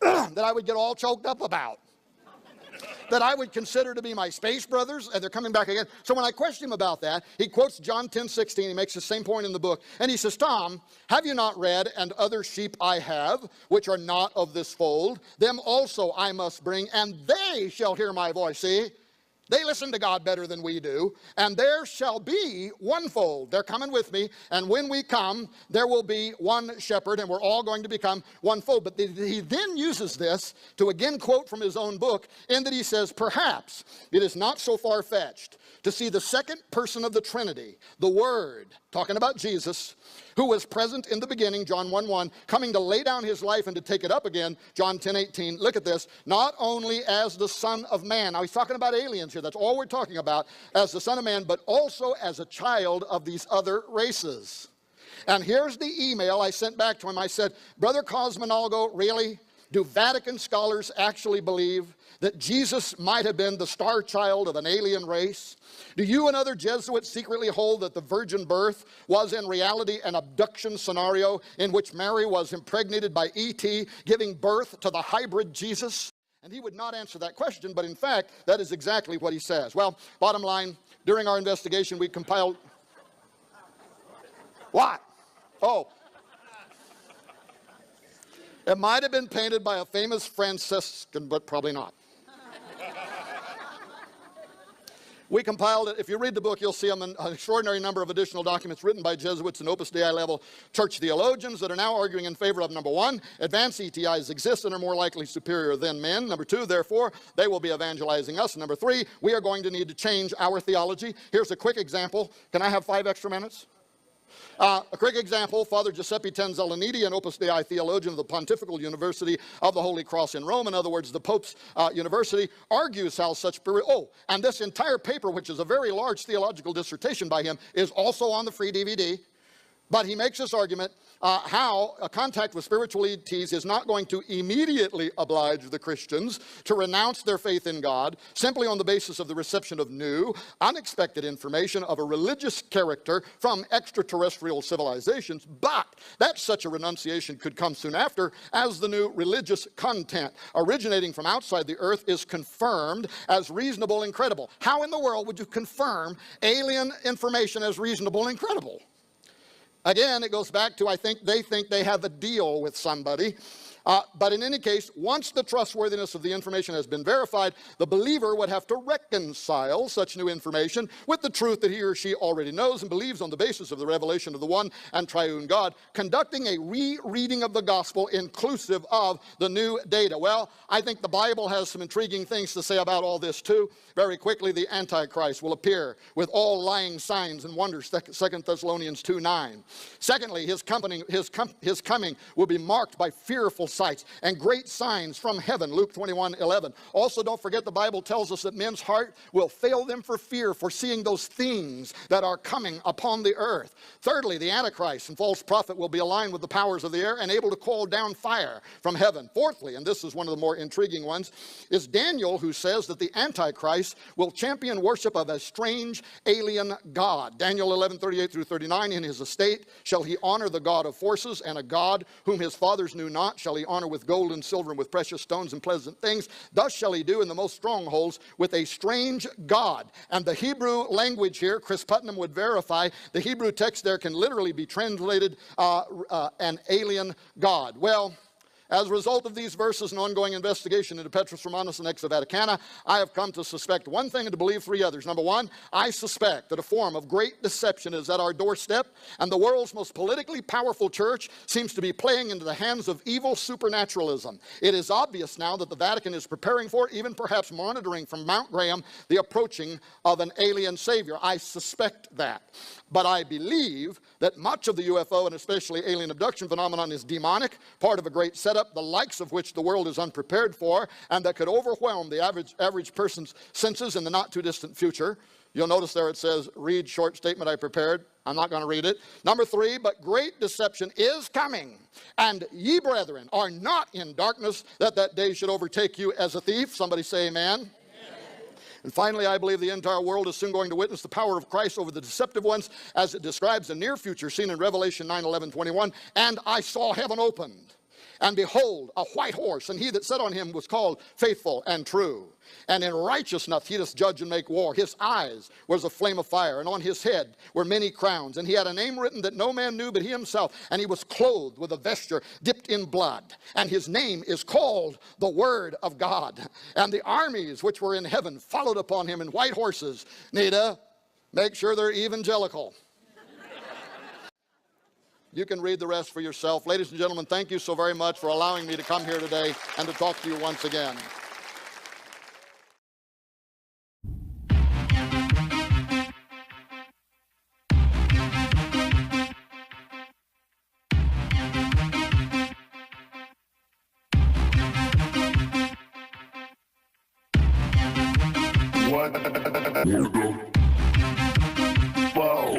C: That I would get all choked up about, that I would consider to be my space brothers, and they're coming back again. So when I question him about that, he quotes John 10:16. He makes the same point in the book. And he says, Tom, have you not read, and other sheep I have, which are not of this fold? Them also I must bring, and they shall hear my voice. See? They listen to God better than we do. And there shall be one fold. They're coming with me. And when we come, there will be one shepherd, and we're all going to become one fold. But he then uses this to again quote from his own book, in that he says, perhaps it is not so far-fetched to see the second person of the Trinity, the Word, talking about Jesus, who was present in the beginning, John 1:1, coming to lay down his life and to take it up again, John 10:18. Look at this. Not only as the Son of Man. Now he's talking about aliens here. That's all we're talking about, as the Son of Man, but also as a child of these other races. And here's the email I sent back to him. I said, Brother Consmonalgo, really? Do Vatican scholars actually believe that Jesus might have been the star child of an alien race? Do you and other Jesuits secretly hold that the virgin birth was in reality an abduction scenario in which Mary was impregnated by E.T., giving birth to the hybrid Jesus? And he would not answer that question, but in fact, that is exactly what he says. Well, bottom line, during our investigation, we compiled... What? Oh. It might have been painted by a famous Franciscan, but probably not. We compiled it. If you read the book, you'll see an extraordinary number of additional documents written by Jesuits and Opus Dei level church theologians that are now arguing in favor of, number one, advanced ETIs exist and are more likely superior than men. Number two, therefore, they will be evangelizing us. Number three, we are going to need to change our theology. Here's a quick example. Can I have 5 extra minutes? A quick example, Father Giuseppe Tenzellaniti, an Opus Dei theologian of the Pontifical University of the Holy Cross in Rome, in other words, the Pope's university, argues how such and this entire paper, which is a very large theological dissertation by him, is also on the free DVD. But he makes this argument how a contact with spiritual ETs is not going to immediately oblige the Christians to renounce their faith in God simply on the basis of the reception of new, unexpected information of a religious character from extraterrestrial civilizations, but that such a renunciation could come soon after as the new religious content originating from outside the earth is confirmed as reasonable and credible. How in the world would you confirm alien information as reasonable and credible? Again, it goes back to, they think they have a deal with somebody. But in any case, once the trustworthiness of the information has been verified, the believer would have to reconcile such new information with the truth that he or she already knows and believes on the basis of the revelation of the one and triune God, conducting a rereading of the gospel inclusive of the new data. Well, I think the Bible has some intriguing things to say about all this too. Very quickly, the Antichrist will appear with all lying signs and wonders, 2 Thessalonians 2:9. Secondly, his coming will be marked by fearful sights and great signs from heaven, Luke 21:11. Also, don't forget the Bible tells us that men's heart will fail them for fear for seeing those things that are coming upon the earth. Thirdly, the Antichrist and false prophet will be aligned with the powers of the air and able to call down fire from heaven. Fourthly, and this is one of the more intriguing ones, is Daniel, who says that the Antichrist will champion worship of a strange alien god. Daniel 11:38-39, in his estate shall he honor the God of forces, and a God whom his fathers knew not shall he honor with gold and silver and with precious stones and pleasant things. Thus shall he do in the most strongholds with a strange god. And the Hebrew language here, Chris Putnam would verify, the Hebrew text there can literally be translated an alien god. Well, as a result of these verses and ongoing investigation into Petrus Romanus and Ex Vaticana, I have come to suspect one thing and to believe 3 others. Number one, I suspect that a form of great deception is at our doorstep, and the world's most politically powerful church seems to be playing into the hands of evil supernaturalism. It is obvious now that the Vatican is preparing for, even perhaps monitoring from Mount Graham, the approaching of an alien savior. I suspect that. But I believe that much of the UFO and especially alien abduction phenomenon is demonic, part of a great setup, the likes of which the world is unprepared for, and that could overwhelm the average person's senses in the not too distant future. You'll notice there it says, read short statement I prepared. I'm not going to read it. Number 3, but great deception is coming. And ye brethren are not in darkness, that day should overtake you as a thief. Somebody say amen. And finally, I believe the entire world is soon going to witness the power of Christ over the deceptive ones, as it describes the near future seen in Revelation 9:11-21. And I saw heaven opened, and behold, a white horse, and he that sat on him was called Faithful and True. And in righteousness he doth judge and make war. His eyes was a flame of fire, and on his head were many crowns. And he had a name written that no man knew but he himself. And he was clothed with a vesture dipped in blood. And his name is called the Word of God. And the armies which were in heaven followed upon him in white horses. Nita, make sure they're evangelical. You can read the rest for yourself. Ladies and gentlemen, thank you so very much for allowing me to come here today and to talk to you once again.
A: What? Wanna go? Wow.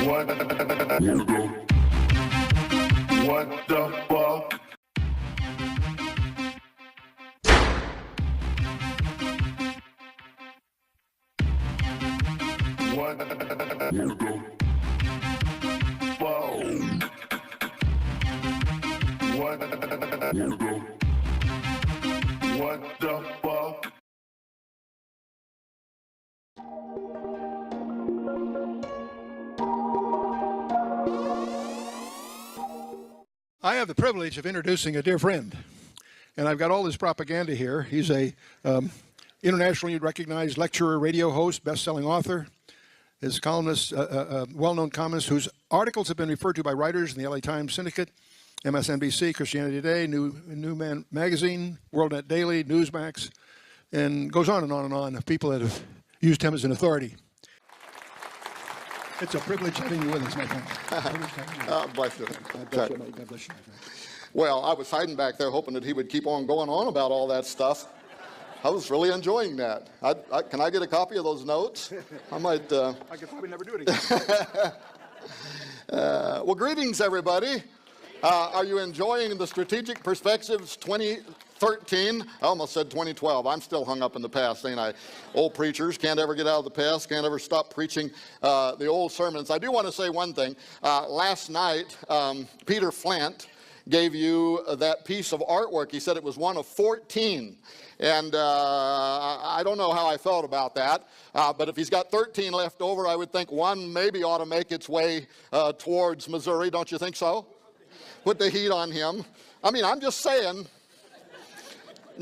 A: What? Wanna go? What the fuck? What? Wanna go? Wow. What? Wanna go? What the fuck?
B: I have the privilege of introducing a dear friend, and I've got all his propaganda here. He's a internationally recognized lecturer, radio host, best-selling author. His columnist, well-known columnist whose articles have been referred to by writers in the LA Times Syndicate, MSNBC, Christianity Today, New Man Magazine, WorldNet Daily, Newsmax, and goes on and on and on of people that have used him as an authority. It's a privilege having you with us, my friend.
C: Bless you.
B: God bless you, God bless you, my friend.
C: Well, I was hiding back there hoping that he would keep on going on about all that stuff. I was really enjoying that. Can I get a copy of those notes? I might.
B: I could probably never do it again.
C: Well, greetings, everybody. Are you enjoying the Strategic Perspectives 2013? I almost said 2012. I'm still hung up in the past, ain't I? Old preachers can't ever get out of the past, can't ever stop preaching the old sermons. I do want to say one thing. Last night, Peter Flint gave you that piece of artwork. He said it was one of 14. And I don't know how I felt about that. But if he's got 13 left over, I would think one maybe ought to make its way towards Missouri. Don't you think so? Put the heat on him. I mean, I'm just saying.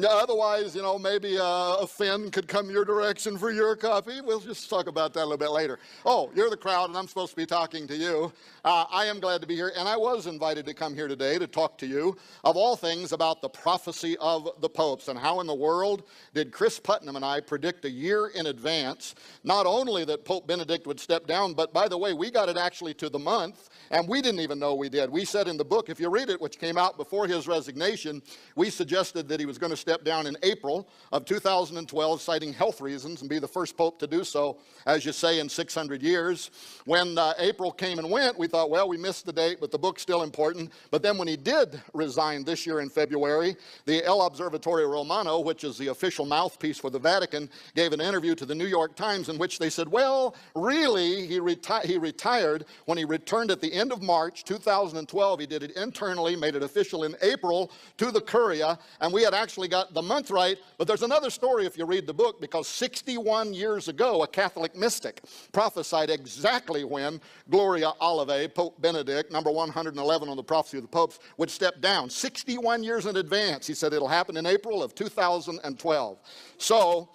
C: Otherwise, maybe a Finn could come your direction for your copy. We'll just talk about that a little bit later. Oh, you're the crowd, and I'm supposed to be talking to you. I am glad to be here, and I was invited to come here today to talk to you, of all things, about the prophecy of the popes and how in the world did Chris Putnam and I predict a year in advance, not only that Pope Benedict would step down, but by the way, we got it actually to the month, and we didn't even know we did. We said in the book, if you read it, which came out before his resignation, we suggested that he was going to step down in April of 2012, citing health reasons, and be the first pope to do so, as you say, in 600 years. When April came and went, we thought, well, we missed the date, but the book's still important. But then when he did resign this year in February, the El Observatorio Romano, which is the official mouthpiece for the Vatican, gave an interview to the New York Times in which they said, well, really, he retired when he returned at the end of March 2012. He did it internally, made it official in April to the Curia, and we had actually got the month right. But there's another story if you read the book, because 61 years ago, a Catholic mystic prophesied exactly when Gloria Olivae, Pope Benedict, number 111 on the prophecy of the popes, would step down. 61 years in advance. He said it'll happen in April of 2012. So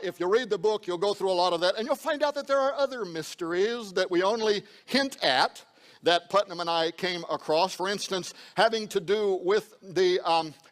C: if you read the book, you'll go through a lot of that, and you'll find out that there are other mysteries that we only hint at that Putnam and I came across. For instance, having to do with the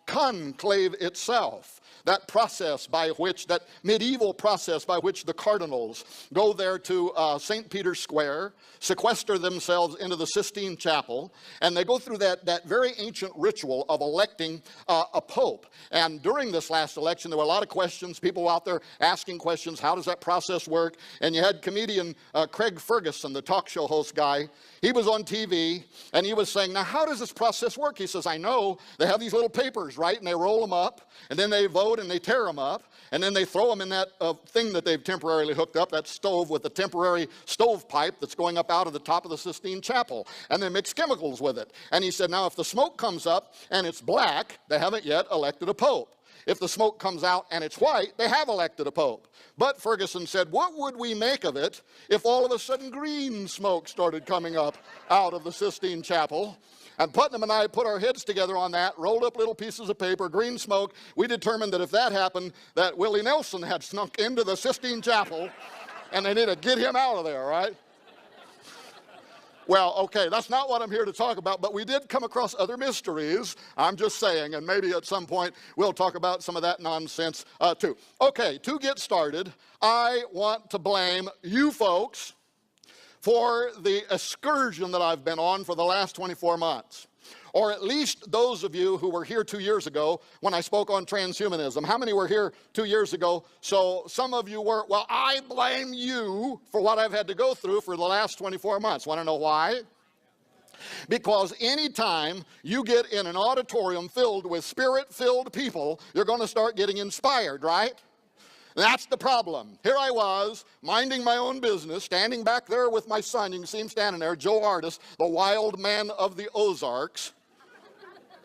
C: conclave itself. That process by which, that medieval process by which the cardinals go there to St. Peter's Square, sequester themselves into the Sistine Chapel, and they go through that very ancient ritual of electing a pope. And during this last election, there were a lot of questions, people out there asking questions, how does that process work? And you had comedian Craig Ferguson, the talk show host guy. He was on TV, and he was saying, now how does this process work? He says, I know, they have these little papers, right? And they roll them up, and then they vote, and they tear them up, and then they throw them in that thing that they've temporarily hooked up, that stove with the temporary stovepipe that's going up out of the top of the Sistine Chapel, and they mix chemicals with it. And he said, now if the smoke comes up and it's black, they haven't yet elected a pope. If the smoke comes out and it's white, they have elected a pope. But Ferguson said, what would we make of it if all of a sudden green smoke started coming up out of the Sistine Chapel? And Putnam and I put our heads together on that, rolled up little pieces of paper, green smoke. We determined that if that happened, that Willie Nelson had snuck into the Sistine Chapel, and they need to get him out of there, right? Well, okay, that's not what I'm here to talk about, but we did come across other mysteries, I'm just saying, and maybe at some point we'll talk about some of that nonsense too. Okay, to get started, I want to blame you folks for the excursion that I've been on for the last 24 months. Or at least those of you who were here 2 years ago when I spoke on transhumanism. How many were here 2 years ago? So some of you were. Well, I blame you for what I've had to go through for the last 24 months. Want to know why? Because anytime you get in an auditorium filled with spirit-filled people, you're going to start getting inspired, right? That's the problem. Here I was, minding my own business, standing back there with my son. You can see him standing there, Joe Artis, the wild man of the Ozarks.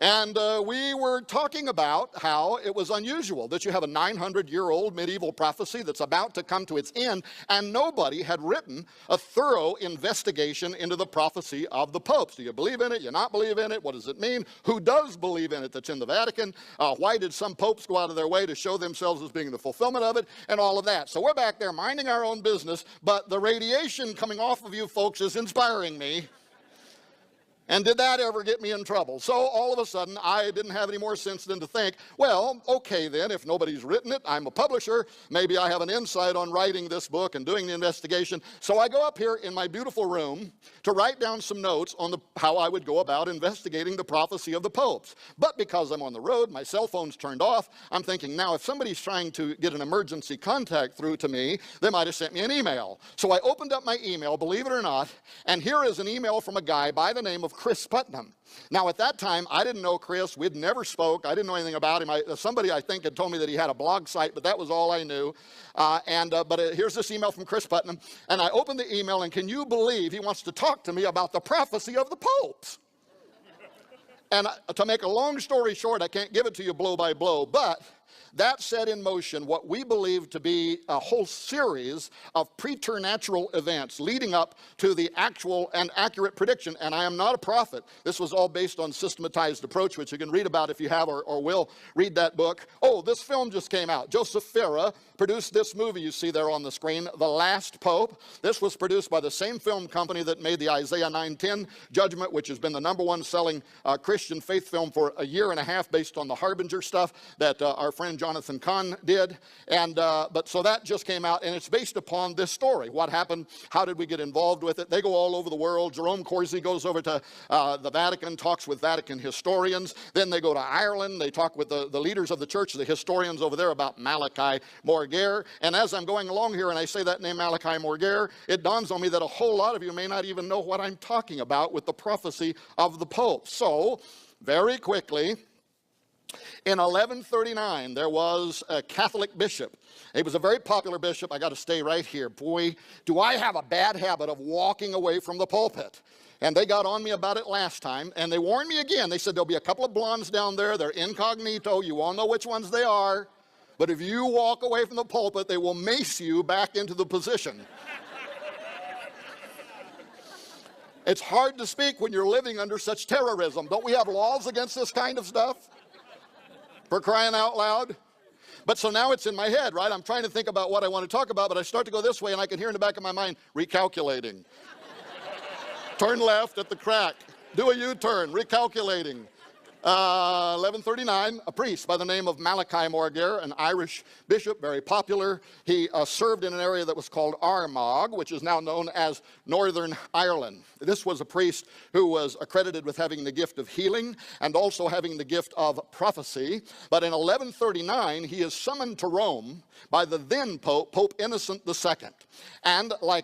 C: And we were talking about how it was unusual that you have a 900-year-old medieval prophecy that's about to come to its end, and nobody had written a thorough investigation into the prophecy of the popes. Do you believe in it? Do you not believe in it? What does it mean? Who does believe in it that's in the Vatican? Why did some popes go out of their way to show themselves as being the fulfillment of it? And all of that. So we're back there minding our own business, but the radiation coming off of you folks is inspiring me. And did that ever get me in trouble? So all of a sudden, I didn't have any more sense than to think, well, okay then, if nobody's written it, I'm a publisher, maybe I have an insight on writing this book and doing the investigation. So I go up here in my beautiful room to write down some notes on how I would go about investigating the prophecy of the popes. But because I'm on the road, my cell phone's turned off, I'm thinking, now if somebody's trying to get an emergency contact through to me, they might have sent me an email. So I opened up my email, believe it or not, and here is an email from a guy by the name of Chris Putnam. Now, at that time, I didn't know Chris. We'd never spoke. I didn't know anything about him. Somebody, I think, had told me that he had a blog site, but that was all I knew. Here's this email from Chris Putnam, and I opened the email, and can you believe he wants to talk to me about the prophecy of the popes? And to make a long story short, I can't give it to you blow by blow, but that set in motion what we believe to be a whole series of preternatural events leading up to the actual and accurate prediction. And I am not a prophet. This was all based on systematized approach, which you can read about if you have or will read that book. Oh, this film just came out. Joseph Farah produced this movie you see there on the screen, The Last Pope. This was produced by the same film company that made the Isaiah 9:10 judgment, which has been the #1 selling Christian faith film for a year and a half based on the Harbinger stuff that our friend Jonathan Kahn did. So that just came out, and it's based upon this story. What happened? How did we get involved with it? They go all over the world. Jerome Corsi goes over to the Vatican, talks with Vatican historians. Then they go to Ireland. They talk with the leaders of the church, the historians over there, about Malachi Morguer. And as I'm going along here and I say that name, Malachi Morguer, it dawns on me that a whole lot of you may not even know what I'm talking about with the prophecy of the Pope. So, very quickly, in 1139, there was a Catholic bishop. He was a very popular bishop. I got to stay right here. Boy, do I have a bad habit of walking away from the pulpit. And they got on me about it last time, and they warned me again. They said, there'll be a couple of blondes down there. They're incognito. You all know which ones they are. But if you walk away from the pulpit, they will mace you back into the position. It's hard to speak when you're living under such terrorism. Don't we have laws against this kind of stuff? For crying out loud. But so now it's in my head, right? I'm trying to think about what I want to talk about, but I start to go this way, and I can hear in the back of my mind, recalculating. Turn left at the crack. Do a U-turn, recalculating. 1139, a priest by the name of Malachi Morguer, an Irish bishop, very popular. He served in an area that was called Armagh, which is now known as Northern Ireland. This was a priest who was accredited with having the gift of healing and also having the gift of prophecy. But in 1139, he is summoned to Rome by the then Pope, Pope Innocent II. And like